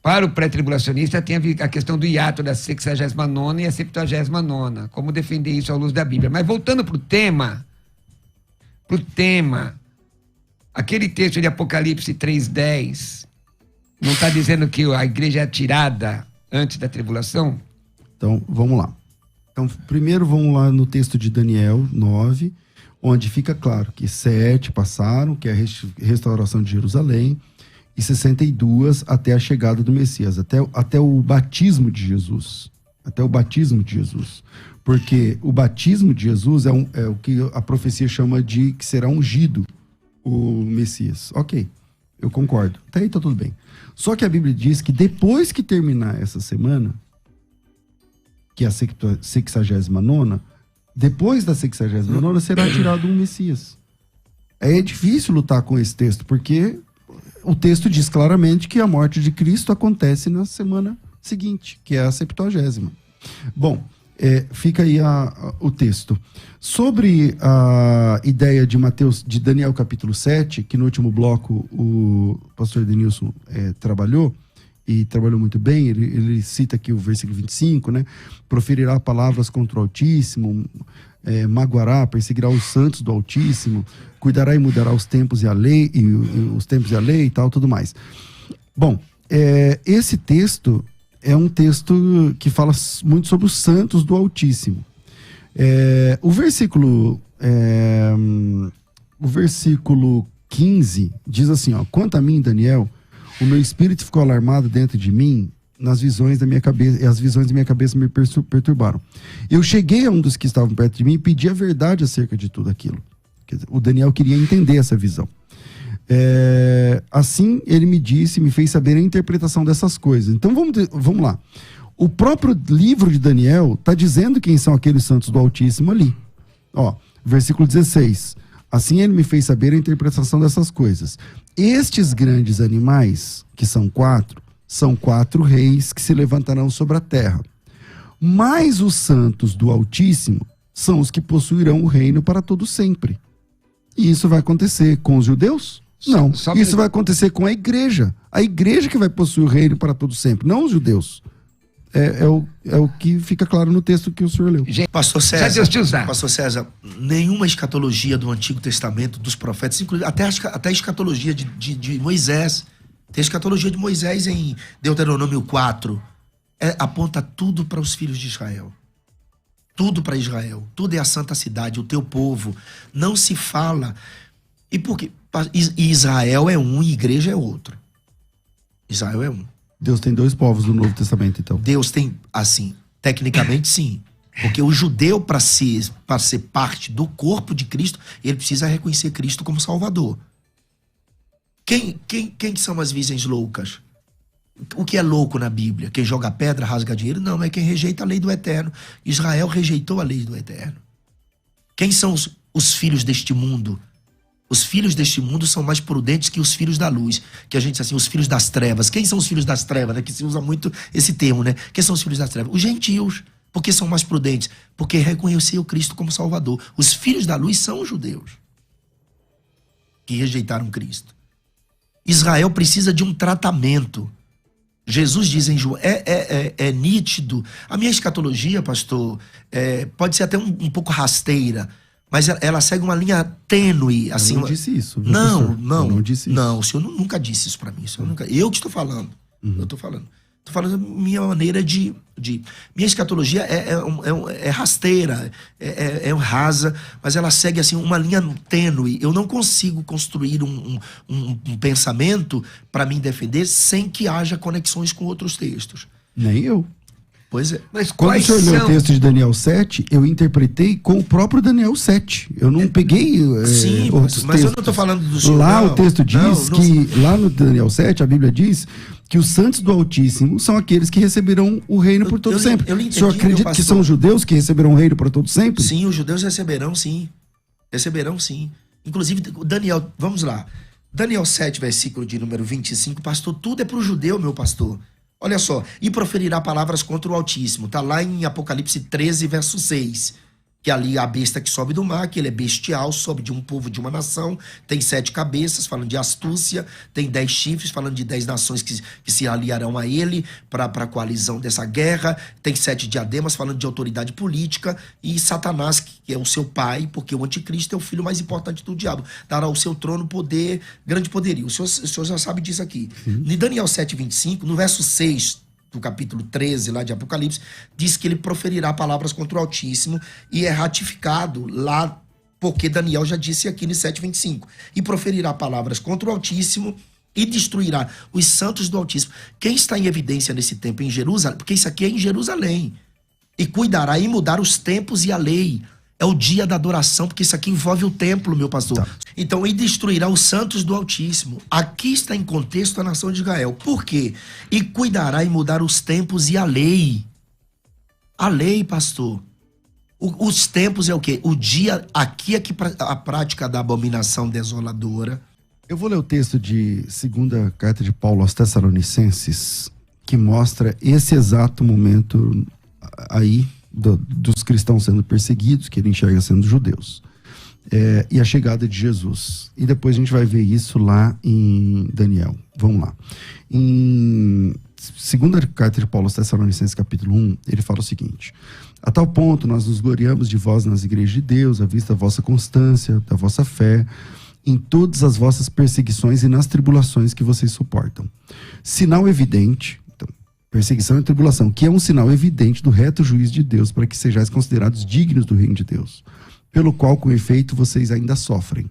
para o pré-tribulacionista, tem a questão do hiato da 69ª e a 70ª. Como defender isso à luz da Bíblia. Mas voltando para o tema, aquele texto de Apocalipse 3:10, não está dizendo que a igreja é tirada antes da tribulação? Então, vamos lá. Então, primeiro vamos lá no texto de Daniel 9, onde fica claro que 7 passaram, que é a restauração de Jerusalém, e 62 até a chegada do Messias, até o batismo de Jesus. Até o batismo de Jesus. Porque o batismo de Jesus é o que a profecia chama de que será ungido o Messias. Ok, eu concordo. Até aí tá tudo bem. Só que a Bíblia diz que depois que terminar essa semana, que é a 69ª, depois da 69ª será tirado um Messias. É difícil lutar com esse texto, porque o texto diz claramente que a morte de Cristo acontece na semana seguinte, que é a 70ª. Bom, fica aí o texto. Sobre a ideia de Daniel capítulo 7, que no último bloco o pastor Denilson trabalhou, e trabalhou muito bem. Ele cita aqui o versículo 25, né? Proferirá palavras contra o Altíssimo, magoará, perseguirá os santos do Altíssimo, cuidará e mudará os tempos e a lei, e tal, tudo mais. Bom, esse texto é um texto que fala muito sobre os santos do Altíssimo. O versículo 15 diz assim, ó: quanto a mim, Daniel, o meu espírito ficou alarmado dentro de mim, nas visões da minha cabeça, e as visões da minha cabeça me perturbaram. Eu cheguei a um dos que estavam perto de mim e pedi a verdade acerca de tudo aquilo. Quer dizer, o Daniel queria entender essa visão. Assim ele me fez saber a interpretação dessas coisas. Então vamos lá. O próprio livro de Daniel está dizendo quem são aqueles santos do Altíssimo ali. Ó, versículo 16. Assim ele me fez saber a interpretação dessas coisas. Estes grandes animais, que são 4, são 4 reis que se levantarão sobre a terra. Mas os santos do Altíssimo são os que possuirão o reino para todo sempre. E isso vai acontecer com os judeus? Não. Isso vai acontecer com a igreja. A igreja que vai possuir o reino para todo sempre, não os judeus. É o que fica claro no texto que o senhor leu. Pastor César, nenhuma escatologia do Antigo Testamento, dos profetas, inclusive até a escatologia de Moisés, tem a escatologia de Moisés em Deuteronômio 4, aponta tudo para os filhos de Israel. Tudo para Israel. Tudo é a santa cidade, o teu povo. Não se fala. E por quê? Israel é um e igreja é outro. Israel é um. Deus tem 2 povos no Novo Testamento, então. Deus tem, assim, tecnicamente sim. Porque o judeu, para ser parte do corpo de Cristo, ele precisa reconhecer Cristo como Salvador. Quem são as virgens loucas? O que é louco na Bíblia? Quem joga pedra, rasga dinheiro? Não, é quem rejeita a lei do Eterno. Israel rejeitou a lei do Eterno. Quem são os filhos deste mundo? Os filhos deste mundo são mais prudentes que os filhos da luz. Que a gente diz assim, os filhos das trevas. Quem são os filhos das trevas, né? Que se usa muito esse termo, né? Quem são os filhos das trevas? Os gentios. Por que são mais prudentes? Porque reconheceram Cristo como Salvador. Os filhos da luz são os judeus que rejeitaram Cristo. Israel precisa de um tratamento. Jesus diz em João, é nítido. A minha escatologia, pastor, pode ser até um pouco rasteira, mas ela segue uma linha tênue. Assim, eu não disse isso. Não, eu não disse isso. Não, o senhor nunca disse isso pra mim. Eu que estou falando. Eu estou falando. Estou falando minha maneira de... Minha escatologia é rasteira, é rasa, mas ela segue assim uma linha tênue. Eu não consigo construir um pensamento para me defender sem que haja conexões com outros textos. Nem eu. Pois é. Mas quando o senhor leu o texto de Daniel 7, eu interpretei com o próprio Daniel 7. Eu não peguei sim, outros mas textos. eu não estou falando do senhor. Lá o texto diz que, lá no Daniel 7, a Bíblia diz que os santos do Altíssimo são aqueles que receberão o reino por todo sempre. O senhor acredita que são os judeus que receberão o reino por todo sempre? Sim, os judeus receberão sim. Receberão sim. Inclusive, Daniel, vamos lá. Daniel 7, versículo de número 25, pastor, tudo é para o judeu, meu pastor. Olha só, e proferirá palavras contra o Altíssimo. Está lá em Apocalipse 13, verso 6. Que ali a besta que sobe do mar, que ele é bestial, sobe de um povo, de uma nação, tem 7 cabeças, falando de astúcia, tem 10 chifres, falando de 10 nações que se aliarão a ele para a coalizão dessa guerra, tem 7 diademas, falando de autoridade política, e Satanás, que é o seu pai, porque o anticristo é o filho mais importante do diabo, dará ao seu trono poder, grande poderio. O senhor já sabe disso aqui. Em Daniel 7, 25, no verso 6 do capítulo 13 lá de Apocalipse, diz que ele proferirá palavras contra o Altíssimo e é ratificado lá, porque Daniel já disse aqui no 7:25, e proferirá palavras contra o Altíssimo e destruirá os santos do Altíssimo. Quem está em evidência nesse tempo em Jerusalém? Porque isso aqui é em Jerusalém. E cuidará em mudar os tempos e a lei. É o dia da adoração, porque isso aqui envolve o templo, meu pastor. Tá. Então, e destruirá os santos do Altíssimo. Aqui está em contexto a nação de Israel. Por quê? E cuidará em mudar os tempos e a lei. A lei, pastor. Os tempos é o quê? O dia, aqui é que a prática da abominação desoladora. Eu vou ler o texto de 2ª carta de Paulo aos Tessalonicenses, que mostra esse exato momento aí, dos cristãos sendo perseguidos, que ele enxerga sendo judeus, e a chegada de Jesus. E depois a gente vai ver isso lá em Daniel. Vamos lá. Em segunda carta de Paulo aos Tessalonicenses, capítulo 1, ele fala o seguinte: a tal ponto nós nos gloriamos de vós nas igrejas de Deus, à vista da vossa constância, da vossa fé, em todas as vossas perseguições e nas tribulações que vocês suportam. Sinal evidente, então, perseguição e tribulação, que é um sinal evidente do reto juízo de Deus, para que sejais considerados dignos do reino de Deus, pelo qual, com efeito, vocês ainda sofrem.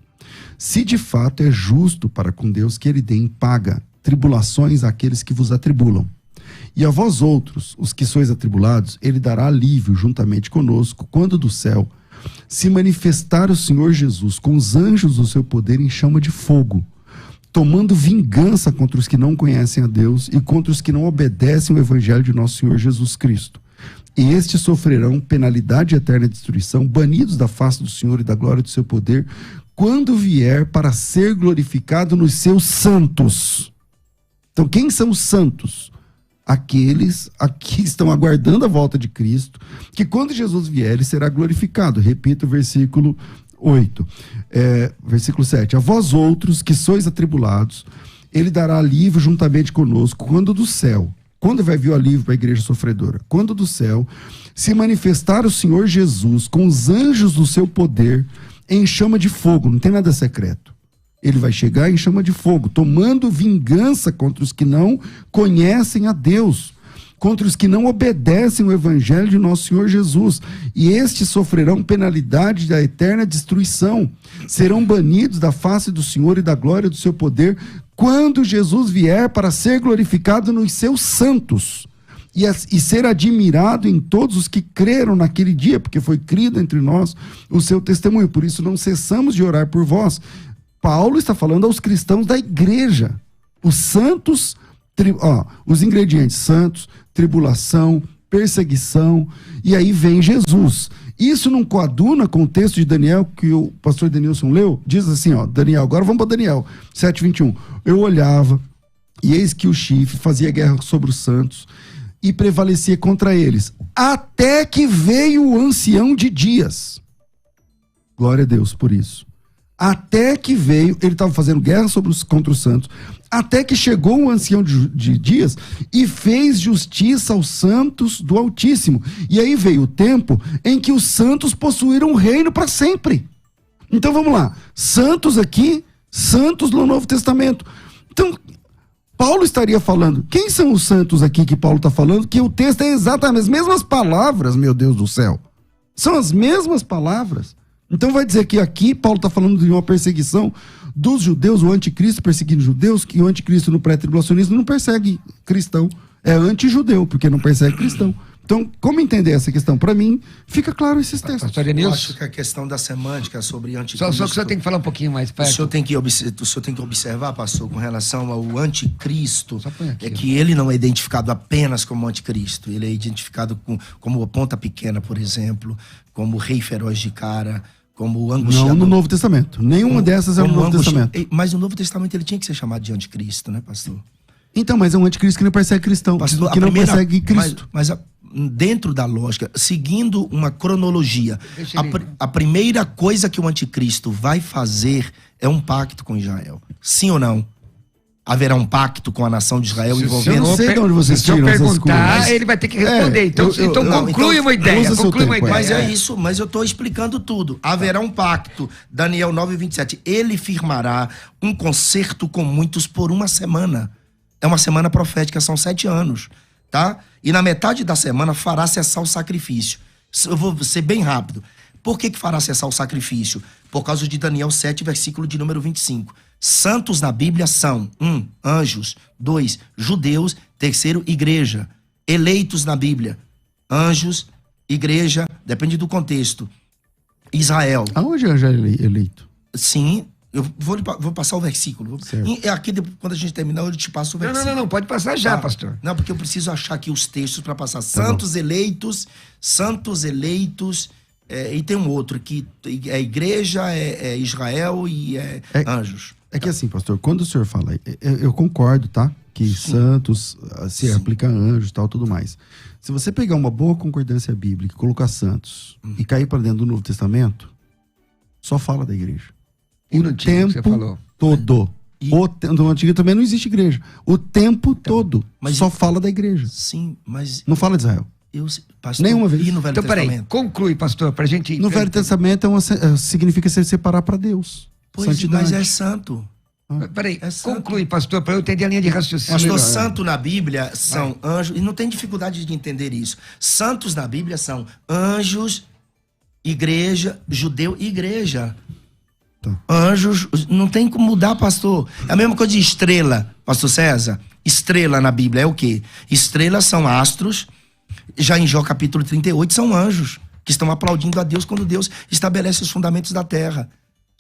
Se de fato é justo para com Deus que ele dê em paga tribulações àqueles que vos atribulam. E a vós outros, os que sois atribulados, ele dará alívio juntamente conosco, quando do céu se manifestar o Senhor Jesus com os anjos do seu poder em chama de fogo, tomando vingança contra os que não conhecem a Deus e contra os que não obedecem o evangelho de nosso Senhor Jesus Cristo. E estes sofrerão penalidade e eterna destruição, banidos da face do Senhor e da glória do seu poder, quando vier para ser glorificado nos seus santos. Então, quem são os santos? Aqueles que estão aguardando a volta de Cristo, que quando Jesus vier, ele será glorificado. Repito o versículo 8. Versículo 7. A vós outros, que sois atribulados, ele dará alívio juntamente conosco, quando do céu. Quando vai vir o alívio para a igreja sofredora? Quando do céu se manifestar o Senhor Jesus com os anjos do seu poder em chama de fogo. Não tem nada secreto. Ele vai chegar em chama de fogo, tomando vingança contra os que não conhecem a Deus, contra os que não obedecem o evangelho de nosso Senhor Jesus. E estes sofrerão penalidade da eterna destruição. Serão banidos da face do Senhor e da glória do seu poder, quando Jesus vier para ser glorificado nos seus santos. E ser admirado em todos os que creram naquele dia, porque foi crido entre nós o seu testemunho. Por isso não cessamos de orar por vós. Paulo está falando aos cristãos da igreja. Os santos, os ingredientes: santos, tribulação, perseguição, e aí vem Jesus. Isso não coaduna com o texto de Daniel que o pastor Denilson leu? Diz assim, Daniel, agora vamos para Daniel 7:21. Eu olhava, e eis que o chifre fazia guerra sobre os santos e prevalecia contra eles, até que veio o ancião de dias. Glória a Deus por isso. Até que veio, ele estava fazendo guerra contra os santos, até que chegou o ancião de dias e fez justiça aos santos do Altíssimo. E aí veio o tempo em que os santos possuíram o reino para sempre. Então vamos lá, santos aqui, santos no Novo Testamento. Então, Paulo estaria falando, quem são os santos aqui que Paulo está falando? Que o texto é exatamente as mesmas palavras, meu Deus do céu. São as mesmas palavras. Então vai dizer que aqui Paulo está falando de uma perseguição dos judeus, o anticristo perseguindo judeus, que o anticristo no pré-tribulacionismo não persegue cristão, é anti-judeu, porque não persegue cristão. Então, como entender essa questão? Para mim, fica claro esses textos. Eu acho que a questão da semântica sobre anticristo... Só que o senhor tem que falar um pouquinho mais perto. O senhor tem que observar, pastor, com relação ao anticristo, é que ele não é identificado apenas como anticristo. Ele é identificado como a ponta pequena, por exemplo, como o rei feroz de cara, como o angustiador. Não no Novo Testamento. Nenhuma dessas é no Novo Testamento. Mas no Novo Testamento ele tinha que ser chamado de anticristo, né, pastor? Então, mas é um anticristo que não persegue cristão, pastor, que não persegue Cristo. Mas dentro da lógica, seguindo uma cronologia, a primeira coisa que o anticristo vai fazer é um pacto com Israel. Sim ou não? Haverá um pacto com a nação de Israel envolvendo... Eu não sei de onde vocês tiram essas coisas. Ele vai ter que responder. Então conclui uma ideia. Mas é isso, mas eu estou explicando tudo. Haverá um pacto. Daniel 9:27. Ele firmará um concerto com muitos por uma semana. É uma semana profética, são 7 anos. Tá? E na metade da semana fará cessar o sacrifício. Eu vou ser bem rápido. Por que fará cessar o sacrifício? Por causa de Daniel 7, versículo de número 25. Santos na Bíblia são 1. Anjos. 2. Judeus. 3. Igreja. Eleitos na Bíblia. Anjos, igreja, depende do contexto. Israel. Aonde é anjo eleito? Sim. Eu vou passar o versículo. E aqui, quando a gente terminar, eu te passo o versículo. Não, pode passar já, pastor. Não, porque eu preciso achar aqui os textos para passar. Santos eleitos, e tem um outro que é igreja, é Israel e é anjos. É que assim, pastor, quando o senhor fala, eu concordo, tá? Que santos se aplica a anjos e tal, tudo mais. Se você pegar uma boa concordância bíblica e colocar santos e cair para dentro do Novo Testamento, só fala da igreja. E no tempo todo. No Antigo também não existe igreja. O tempo todo só fala da igreja. Sim, mas... Não fala de Israel. Pastor, nenhuma vez. E no Velho Testamento? Peraí, conclui, pastor, pra gente... No Velho Testamento significa se separar para Deus. Pois, santidade. mas é santo. Peraí, É santo. conclui, pastor, para eu entender a linha de raciocínio. Pastor, santo na Bíblia são anjos, e não tem dificuldade de entender isso. Santos na Bíblia são anjos, igreja, judeu e igreja. Tá. Anjos, não tem como mudar, pastor. É a mesma coisa de estrela, pastor César. Estrela na Bíblia é o quê? Estrelas são astros. Já em Jó capítulo 38 são anjos que estão aplaudindo a Deus quando Deus estabelece os fundamentos da terra.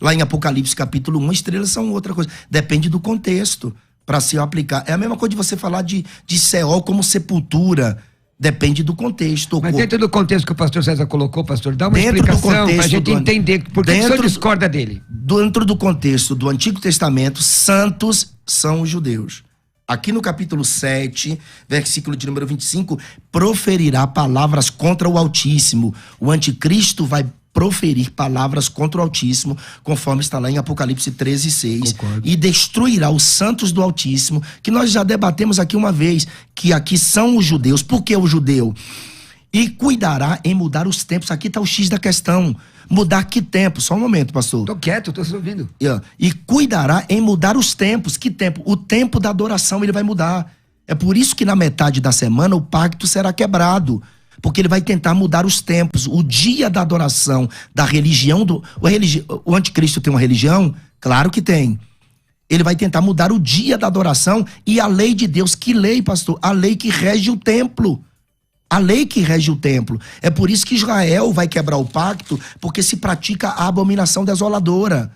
Lá em Apocalipse capítulo 1, estrelas são outra coisa. Depende do contexto para se aplicar. É a mesma coisa de você falar de Seol como sepultura. Depende do contexto. Mas dentro do contexto que o pastor César colocou, pastor, dá uma Dentro explicação para a gente entender por que o senhor discorda dele. Dentro do contexto do Antigo Testamento, santos são os judeus. Aqui no capítulo 7, versículo de número 25, proferirá palavras contra o Altíssimo. O anticristo vai proferir palavras contra o Altíssimo, conforme está lá em Apocalipse 13, 6. Concordo. E destruirá os santos do Altíssimo, que nós já debatemos aqui uma vez, que aqui são os judeus. Por que o judeu? E cuidará em mudar os tempos. Aqui está o X da questão. Mudar que tempo? Só um momento, pastor. Tô quieto, tô ouvindo. E cuidará em mudar os tempos. Que tempo? O tempo da adoração ele vai mudar. É por isso que na metade da semana o pacto será quebrado. Porque ele vai tentar mudar os tempos. O dia da adoração, da religião... O anticristo tem uma religião? Claro que tem. Ele vai tentar mudar o dia da adoração e a lei de Deus. Que lei, pastor? A lei que rege o templo. A lei que rege o templo. É por isso que Israel vai quebrar o pacto, porque se pratica a abominação desoladora.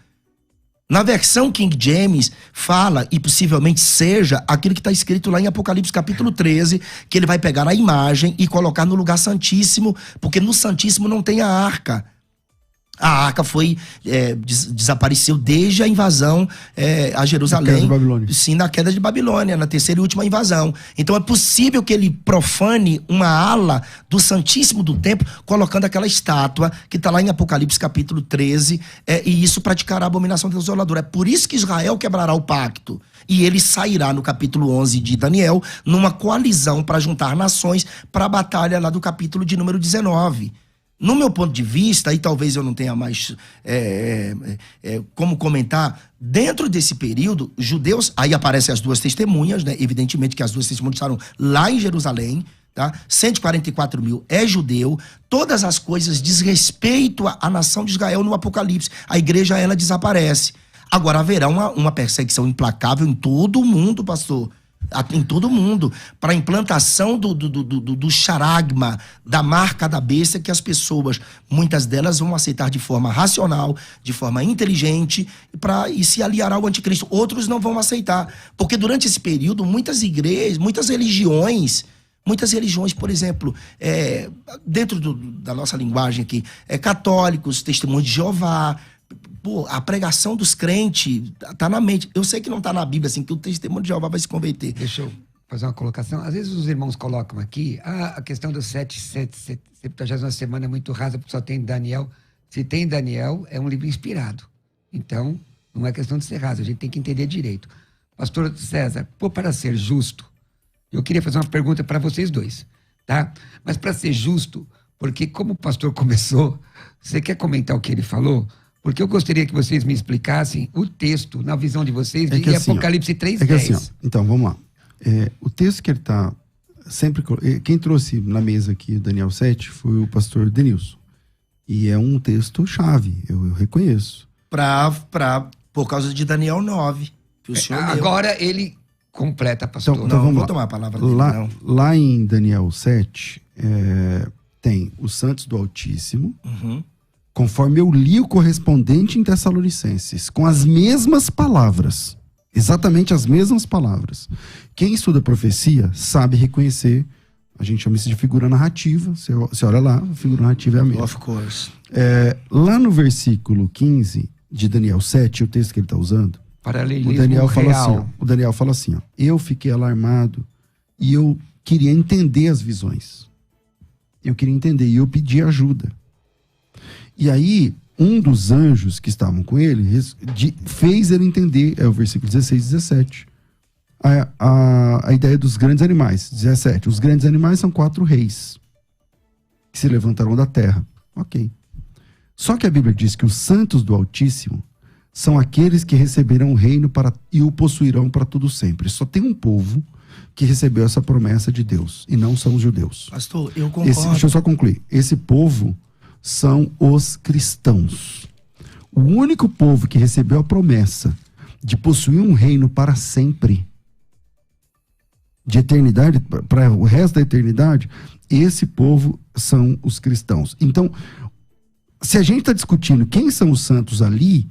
Na versão King James, fala, e possivelmente seja, aquilo que está escrito lá em Apocalipse capítulo 13, que ele vai pegar a imagem e colocar no lugar santíssimo, porque no santíssimo não tem a arca. A arca foi desapareceu desde a invasão a Jerusalém. Na queda de Babilônia. Sim, na queda de Babilônia, na terceira e última invasão. Então é possível que ele profane uma ala do Santíssimo do Templo, colocando aquela estátua que está lá em Apocalipse capítulo 13, e isso praticará a abominação desoladora. É por isso que Israel quebrará o pacto. E ele sairá no capítulo 11 de Daniel, numa coalizão para juntar nações para a batalha lá do capítulo de número 19. No meu ponto de vista, e talvez eu não tenha mais como comentar, dentro desse período, judeus, aí aparecem as duas testemunhas, né? Evidentemente que as duas testemunhas estavam lá em Jerusalém, tá? 144 mil é judeu, todas as coisas diz respeito à nação de Israel no Apocalipse. A igreja, ela desaparece. Agora haverá uma perseguição implacável em todo o mundo, pastor. Em todo o mundo, para a implantação do charagma, da marca da besta, que as pessoas, muitas delas vão aceitar de forma racional, de forma inteligente, e se aliar ao anticristo. Outros não vão aceitar, porque durante esse período, muitas igrejas, muitas religiões, por exemplo, dentro da nossa linguagem aqui, católicos, testemunhos de Jeová, a pregação dos crentes tá na mente. Eu sei que não tá na Bíblia, assim, que o testemunho de Jeová vai se converter. Deixa eu fazer uma colocação. Às vezes os irmãos colocam aqui, a questão dos 70ª semana é muito rasa, porque só tem Daniel. Se tem Daniel, é um livro inspirado. Então, não é questão de ser rasa, a gente tem que entender direito. Pastor César, para ser justo, eu queria fazer uma pergunta para vocês dois, tá? Mas para ser justo, porque como o pastor começou, você quer comentar o que ele falou? Porque eu gostaria que vocês me explicassem o texto, na visão de vocês, de assim, Apocalipse 3:10. É que assim, então, vamos lá. O texto que ele está sempre... Quem trouxe na mesa aqui o Daniel 7 foi o pastor Denilson. E é um texto chave, eu reconheço. Por causa de Daniel 9, que o senhor leu. Agora ele completa, pastor. Então vamos vou lá. tomar a palavra dele, lá em Daniel 7, tem os santos do Altíssimo, conforme eu li o correspondente em Tessalonicenses, com as mesmas palavras, exatamente as mesmas palavras. Quem estuda profecia sabe reconhecer, a gente chama isso de figura narrativa, você olha lá, a figura narrativa é a mesma. Of course. Lá no versículo 15 de Daniel 7, o texto que ele está usando, o Daniel fala assim, ó, eu fiquei alarmado e eu queria entender as visões. Eu queria entender e eu pedi ajuda. E aí, um dos anjos que estavam com ele fez ele entender, é o versículo 16 e 17, a ideia dos grandes animais. 17, os grandes animais são 4 reis que se levantarão da terra. Ok. Só que a Bíblia diz que os santos do Altíssimo são aqueles que receberão o reino e o possuirão para todo sempre. Só tem um povo que recebeu essa promessa de Deus, e não são os judeus. Pastor, eu concordo. Deixa eu só concluir. Esse povo são os cristãos. O único povo que recebeu a promessa de possuir um reino para sempre, de eternidade, para o resto da eternidade, esse povo são os cristãos. Então, se a gente está discutindo quem são os santos ali,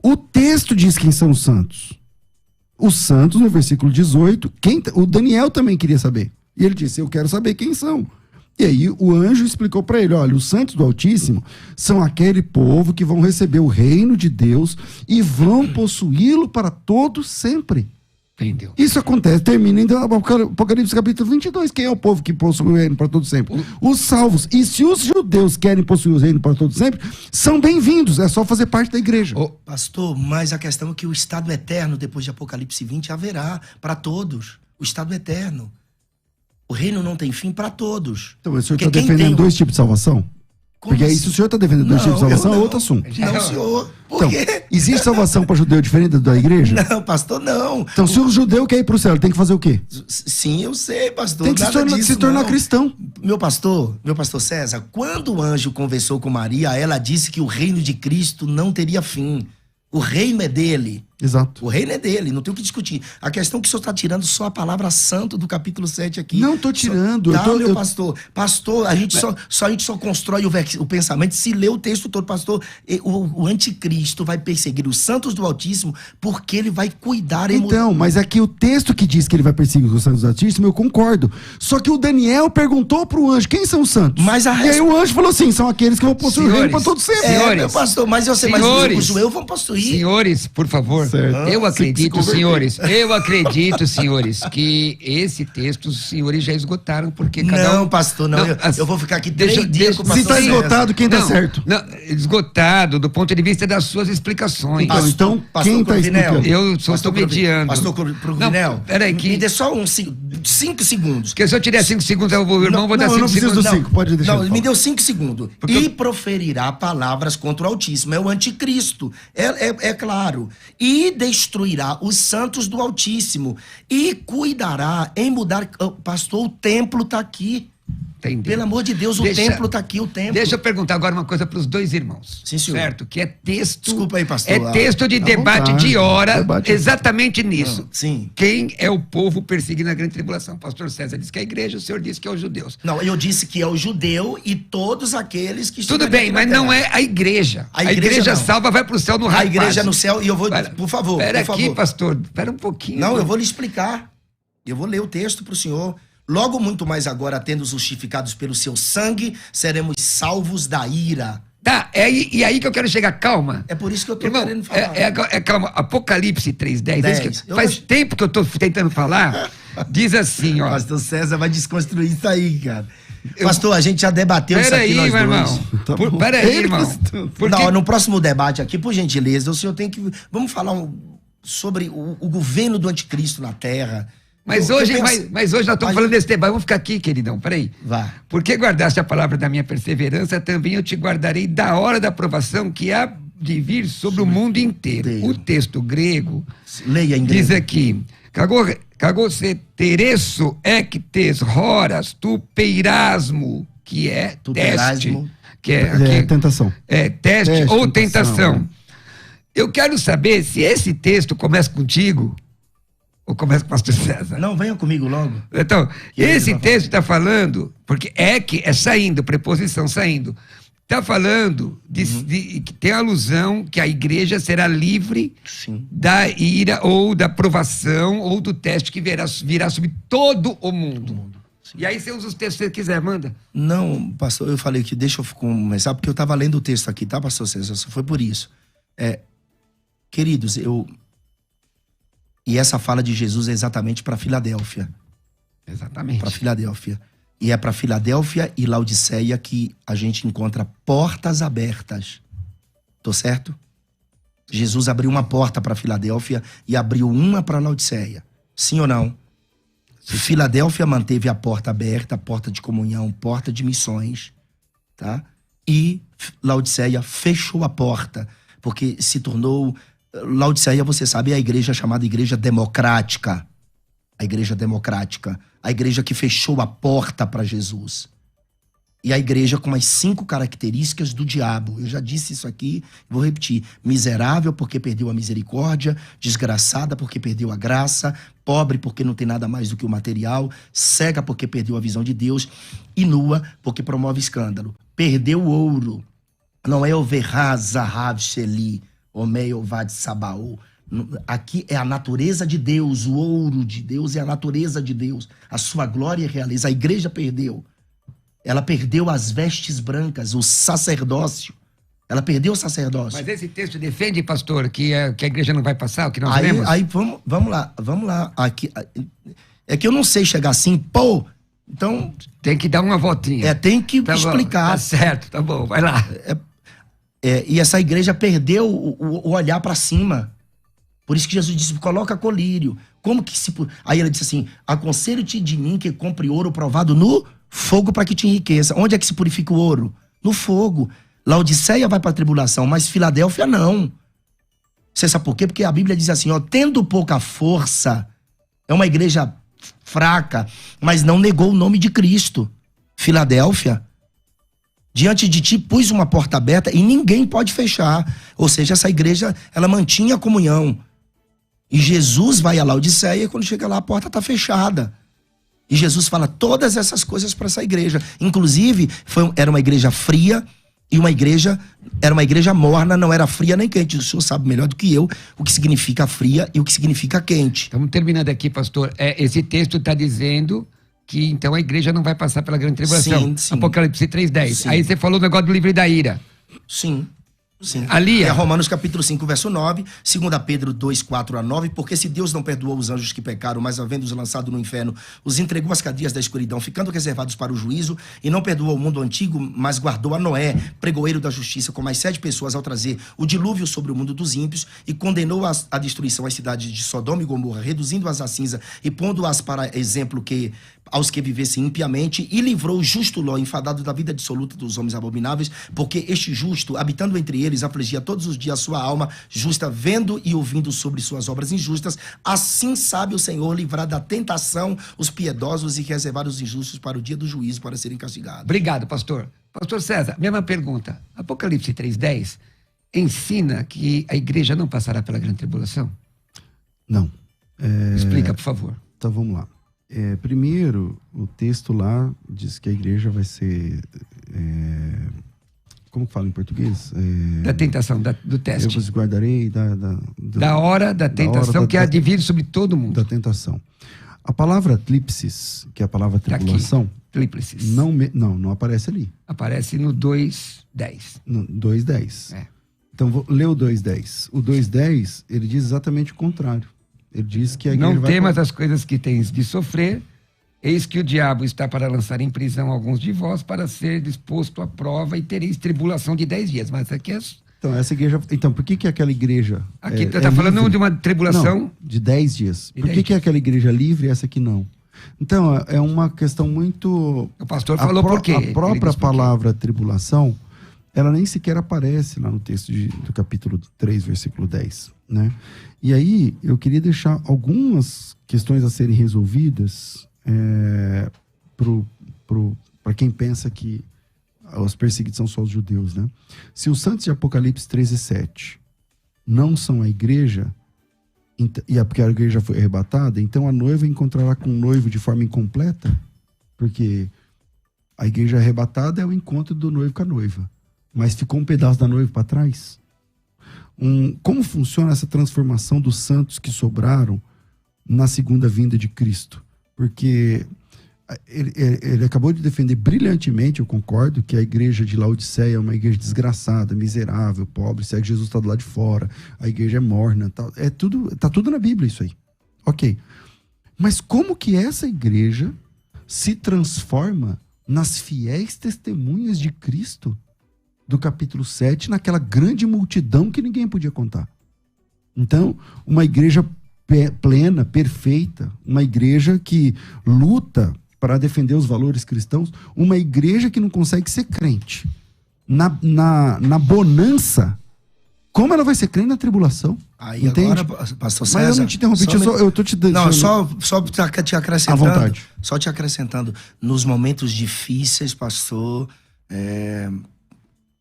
o texto diz quem são os santos. Os santos, no versículo 18, o Daniel também queria saber. E ele disse, eu quero saber quem são. E aí o anjo explicou para ele, olha, os santos do Altíssimo são aquele povo que vão receber o reino de Deus e vão possuí-lo para todo sempre. Entendeu? Isso acontece, termina em Apocalipse capítulo 22. Quem é o povo que possui o reino para todo sempre? Os salvos. E se os judeus querem possuir o reino para todo sempre, são bem-vindos, é só fazer parte da igreja. Pastor, mas a questão é que o estado eterno, depois de Apocalipse 20, haverá para todos. O estado eterno. O reino não tem fim para todos. Então, o senhor está defendendo dois tipos de salvação? Porque aí, se o senhor está defendendo dois tipos de salvação, é outro assunto. Não, senhor. Por então, quê? existe salvação para judeu diferente da igreja? Não, pastor, não. Então, se o judeu quer ir para o céu, ele tem que fazer o quê? Sim, eu sei, pastor. Tem que se tornar cristão. Meu pastor César, quando o anjo conversou com Maria, ela disse que o reino de Cristo não teria fim. O reino é dele. Exato. O reino é dele, não tem o que discutir. A questão é que o senhor está tirando só a palavra santo do capítulo 7 aqui. Não estou tirando. Meu pastor. Pastor, a gente só constrói o pensamento se lê o texto todo. Pastor, o anticristo vai perseguir os santos do Altíssimo porque ele vai cuidar... Então, mas aqui o texto que diz que ele vai perseguir os santos do Altíssimo, eu concordo. Só que o Daniel perguntou para o anjo, quem são os santos? Mas E aí o anjo falou assim, são aqueles que vão possuir o reino para todo sempre. Meu pastor, mas eu sei, mas os judeus vão possuir. Senhores, por favor, eu acredito, senhores, que esse texto os senhores já esgotaram, porque cada um... Não, pastor, não. Eu vou ficar aqui 3 dias com o Se pastor está esgotado, quem está certo? Não, esgotado do ponto de vista das suas explicações. Então quem está explicando? Eu só estou mediando. Pastor Provinel, peraí, me dê só 5 segundos. Porque se eu tiver 5 segundos, o irmão vou dar 5 segundos. Não, não preciso dos 5, pode deixar. Não, me deu 5 segundos. E proferirá palavras contra o Altíssimo. É o anticristo. É claro. E destruirá os santos do Altíssimo. E cuidará em mudar... Pastor, o templo está aqui. Entendeu? Pelo amor de Deus, o templo está aqui, o templo. Deixa eu perguntar agora uma coisa para os dois irmãos. Sim, senhor. Certo? Que é texto... Desculpa aí, pastor. É texto de debate de hora, exatamente nisso. Sim. Quem é o povo perseguido na grande tribulação? O pastor César disse que é a igreja, o senhor disse que é os judeus. Não, eu disse que é o judeu e todos aqueles que... Tudo bem, mas não é a igreja. A igreja salva, vai para o céu no raio. A igreja no céu, e eu vou... Por favor, Espera aqui, pastor. Espera um pouquinho. Não, eu vou lhe explicar. Eu vou ler o texto para o senhor. Logo muito mais agora, tendo justificados pelo seu sangue, seremos salvos da ira. Tá, e aí que eu quero chegar. Calma. É por isso que eu tô Irmão, querendo falar. Calma, Apocalipse 3:10. Faz tempo que eu tô tentando falar. Diz assim, ó. Pastor César vai desconstruir isso aí, cara. Pastor, a gente já debateu isso aqui, nós dois. Irmão. Peraí, irmão. Não, no próximo debate aqui, por gentileza, o senhor tem que... Vamos falar sobre o governo do anticristo na Terra. Mas hoje nós estamos falando desse debate. Vamos ficar aqui, queridão, peraí. Vá. Porque guardaste a palavra da minha perseverança, também eu te guardarei da hora da provação que há de vir sobre o mundo inteiro. O texto grego leia em grego. Diz aqui, cagose teresso ectes horas tu peirasmo, que é teste. Que é tentação. É teste ou tentação. Eu quero saber se esse texto começa contigo ou começa com o pastor César. Não, venha comigo logo. Então, esse texto está falando, porque que é saindo, preposição saindo. Está falando que tem alusão que a igreja será livre da ira ou da provação ou do teste que virá sobre todo o mundo. E aí você usa os textos que você quiser, manda. Não, pastor, eu falei que deixa eu começar, porque eu estava lendo o texto aqui, tá, pastor César? Só foi por isso. Queridos, E essa fala de Jesus é exatamente para Filadélfia. Exatamente. Para Filadélfia. E é para Filadélfia e Laodiceia que a gente encontra portas abertas. Tô certo? Jesus abriu uma porta para Filadélfia e abriu uma para Laodiceia. Sim ou não? Filadélfia manteve a porta aberta, a porta de comunhão, porta de missões, tá? E Laodiceia fechou a porta, porque se tornou... Laodiceia, você sabe, é a igreja chamada igreja democrática. A igreja democrática. A igreja que fechou a porta para Jesus. E a igreja com as 5 características do diabo. Eu já disse isso aqui, vou repetir. Miserável porque perdeu a misericórdia, desgraçada porque perdeu a graça, pobre porque não tem nada mais do que o material, cega porque perdeu a visão de Deus e nua porque promove escândalo. Perdeu o ouro. Não é o Verraz, Zahav, Sheli, Omei, Vad, Sabaú. Aqui é a natureza de Deus, o ouro de Deus é a natureza de Deus. A sua glória e realeza. A igreja perdeu. Ela perdeu as vestes brancas, o sacerdócio. Ela perdeu o sacerdócio. Mas esse texto defende, pastor, que a igreja não vai passar, o que nós lemos? Aí vamos lá. Aqui, é que eu não sei chegar assim, pô, então... Tem que dar uma voltinha. Tem que explicar. Tá certo, tá bom, vai lá. E essa igreja perdeu o olhar para cima. Por isso que Jesus disse, coloca colírio. Como que se... Aí ele disse assim, aconselho-te de mim que compre ouro provado no fogo para que te enriqueça. Onde é que se purifica o ouro? No fogo. Laodiceia vai para a tribulação, mas Filadélfia não. Você sabe por quê? Porque a Bíblia diz assim, ó, tendo pouca força, é uma igreja fraca, mas não negou o nome de Cristo. Filadélfia, diante de ti pus uma porta aberta e ninguém pode fechar. Ou seja, essa igreja, ela mantinha a comunhão. E Jesus vai a Laodiceia e quando chega lá a porta está fechada. E Jesus fala todas essas coisas para essa igreja. Inclusive, era uma igreja fria e era uma igreja morna, não era fria nem quente. O senhor sabe melhor do que eu o que significa fria e o que significa quente. Estamos terminando aqui, pastor. Esse texto está dizendo que então a igreja não vai passar pela grande tribulação. Sim. Apocalipse 3:10. Sim. Aí você falou do negócio do livre da ira. Sim. Ali é Romanos capítulo 5, verso 9, 2 Pedro 2, 4 a 9, porque se Deus não perdoou os anjos que pecaram, mas havendo-os lançado no inferno, os entregou às cadeias da escuridão, ficando reservados para o juízo, e não perdoou o mundo antigo, mas guardou a Noé, pregoeiro da justiça, com mais 7 pessoas ao trazer o dilúvio sobre o mundo dos ímpios, e condenou a destruição às cidades de Sodoma e Gomorra, reduzindo-as a cinza e pondo-as para exemplo aos que vivessem impiamente, e livrou o justo Ló, enfadado da vida dissoluta dos homens abomináveis, porque este justo, habitando entre eles, afligia todos os dias a sua alma justa, vendo e ouvindo sobre suas obras injustas. Assim sabe o Senhor livrar da tentação os piedosos e reservar os injustos para o dia do juízo, para serem castigados. Obrigado, pastor. Pastor César, mesma pergunta. Apocalipse 3:10 ensina que a igreja não passará pela grande tribulação? Não. Explica, por favor. Então vamos lá. Primeiro, o texto lá diz que a igreja vai ser... como que fala em português? Da tentação, do teste. Eu vos guardarei da hora da tentação que há de vir sobre todo mundo. Da tentação. A palavra tlipsis, que é a palavra tribulação... Tríplices. Não aparece ali. Aparece no 2:10. No 2:10. Então, vou ler o 2:10. O 2:10, ele diz exatamente o contrário. Ele diz que a igreja não temas as coisas que tens de sofrer, eis que o diabo está para lançar em prisão alguns de vós, para ser disposto à prova, e tereis tribulação de 10 dias. Mas aqui é... Então, essa igreja... Então, por que aquela igreja... Aqui está falando livre? De uma tribulação... Não, de 10 dias. Por que aquela igreja é livre e essa aqui não? Então, é uma questão muito... O pastor falou por quê? A própria palavra tribulação, ela nem sequer aparece lá no texto do capítulo 3, versículo 10, né? E aí, eu queria deixar algumas questões a serem resolvidas para quem pensa que os perseguidos são só os judeus, né? Se os santos de Apocalipse 13:7 não são a igreja, porque a igreja foi arrebatada, então a noiva encontrará com o noivo de forma incompleta, porque a igreja arrebatada é o encontro do noivo com a noiva, mas ficou um pedaço da noiva para trás. Como funciona essa transformação dos santos que sobraram na segunda vinda de Cristo? Porque ele acabou de defender brilhantemente, eu concordo, que a igreja de Laodiceia é uma igreja desgraçada, miserável, pobre, segue Jesus está do lado de fora, a igreja é morna, tá tudo na Bíblia isso aí. Ok. Mas como que essa igreja se transforma nas fiéis testemunhas de Cristo do capítulo 7 naquela grande multidão que ninguém podia contar. Então, uma igreja plena, perfeita, uma igreja que luta para defender os valores cristãos, uma igreja que não consegue ser crente. Na bonança, como ela vai ser crente na tribulação? Aí entende? agora, pastor Mas César... eu não te interrompi, eu tô te dando... Não, só te acrescentando... À vontade. Só te acrescentando. Nos momentos difíceis, pastor,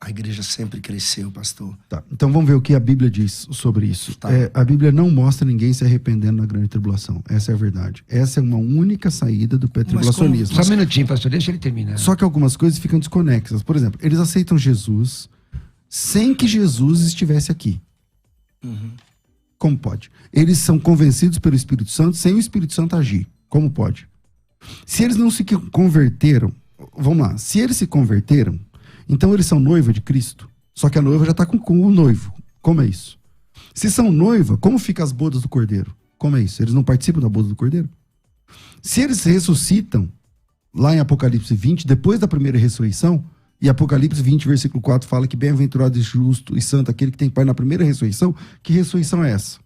a igreja sempre cresceu, pastor. Tá, então vamos ver o que a Bíblia diz sobre isso. Tá. A Bíblia não mostra ninguém se arrependendo na grande tribulação. Essa é a verdade. Essa é uma única saída do pré-tribulacionismo. Só um minutinho, pastor, deixa ele terminar. Só que algumas coisas ficam desconexas. Por exemplo, eles aceitam Jesus sem que Jesus estivesse aqui. Uhum. Como pode? Eles são convencidos pelo Espírito Santo sem o Espírito Santo agir. Como pode? Se eles não se converteram, vamos lá, se eles se converteram, então eles são noiva de Cristo, só que a noiva já está com o noivo. Como é isso? Se são noiva, como ficam as bodas do Cordeiro? Como é isso? Eles não participam da boda do Cordeiro? Se eles ressuscitam, lá em Apocalipse 20, depois da primeira ressurreição, e Apocalipse 20, versículo 4, fala que bem-aventurado e justo e santo aquele que tem pai na primeira ressurreição, que ressurreição é essa?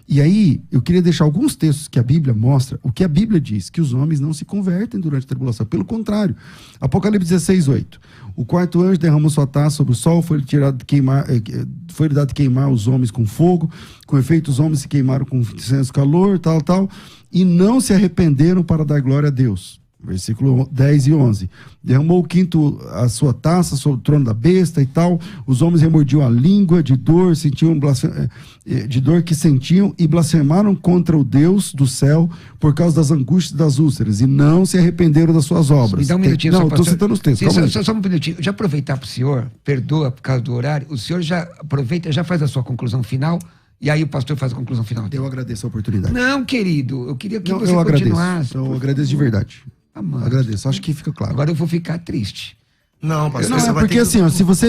E aí, eu queria deixar alguns textos que a Bíblia mostra, o que a Bíblia diz, que os homens não se convertem durante a tribulação. Pelo contrário, Apocalipse 16, 8. O quarto anjo derramou sua taça sobre o sol, foi-lhe dado de queimar os homens com fogo, com efeito os homens se queimaram com intenso calor, tal, e não se arrependeram para dar glória a Deus. Versículo 10 e 11. Derramou o quinto a sua taça sobre o trono da besta e tal. Os homens remordiam a língua de dor, de dor que sentiam e blasfemaram contra o Deus do céu por causa das angústias das úlceras e não se arrependeram das suas obras. Me dá um minutinho. Não, estou citando os textos. Só um minutinho. Já aproveitar para o senhor, perdoa por causa do horário, o senhor já aproveita, já faz a sua conclusão final e aí o pastor faz a conclusão final. Eu agradeço a oportunidade. Não, querido, eu queria que você continuasse. continuasse. Eu agradeço de verdade. Amado. Agradeço, acho que fica claro. Agora eu vou ficar triste. Não, pastor, Não, você é vai porque ter assim, ó, se você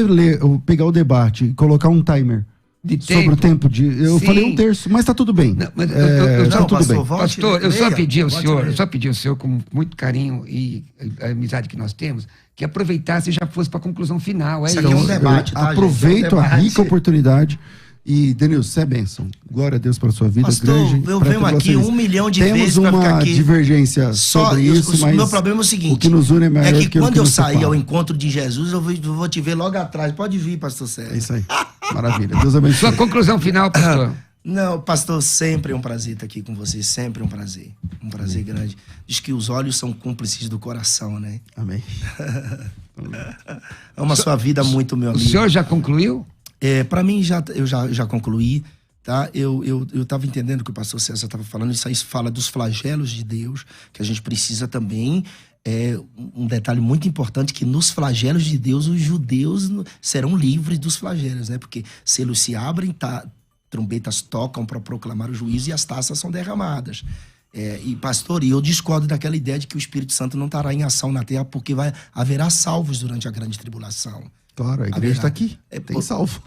pegar o debate e colocar um timer De sobre o tempo de... Eu Sim. falei um terço, mas tá tudo bem. Não, mas tá tudo pastor, bem. volte, Pastor, eu só leia, pedi ao volte senhor, ler. eu só pedi ao senhor, com muito carinho e a amizade que nós temos, que aproveitasse e já fosse para a conclusão final. Isso aqui é um debate, tá, Aproveito gente? É um a debate. rica oportunidade. E, Denilson, você é bênção. Glória a Deus pela sua vida. Pastor, eu venho aqui 1 milhão de vezes para ficar Temos uma aqui. divergência sobre isso, mas o meu problema é o seguinte: o que nos une é maior que que o quando que eu nos sair separa. ao encontro de Jesus, eu vou te ver logo atrás. Pode vir, pastor Sérgio. É isso aí. Maravilha. Deus abençoe. Sua conclusão final, pastor. Não, pastor, sempre é um prazer estar aqui com você, sempre é um prazer. Um prazer grande. Diz que os olhos são cúmplices do coração, né? Amém. Ama a sua vida muito, meu O amigo. senhor já concluiu? Para mim, eu já concluí, tá? Eu estava entendendo o que o pastor César estava falando. Isso aí fala dos flagelos de Deus, que a gente precisa também. Um detalhe muito importante, que nos flagelos de Deus, os judeus serão livres dos flagelos, né? Porque selos se abrem, trombetas tocam para proclamar o juízo e as taças são derramadas. E pastor, eu discordo daquela ideia de que o Espírito Santo não estará em ação na terra, porque haverá salvos durante a grande tribulação. Claro, a igreja está aqui. Tem salvo.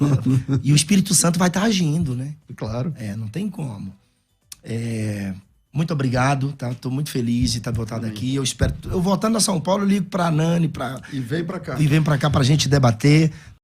E o Espírito Santo vai estar agindo, né? Claro. Não tem como. Muito obrigado, tá? Estou muito feliz de estar voltado aqui. Eu voltando a São Paulo, eu ligo para a Nani, E vem para cá. e vem para cá para a gente debater.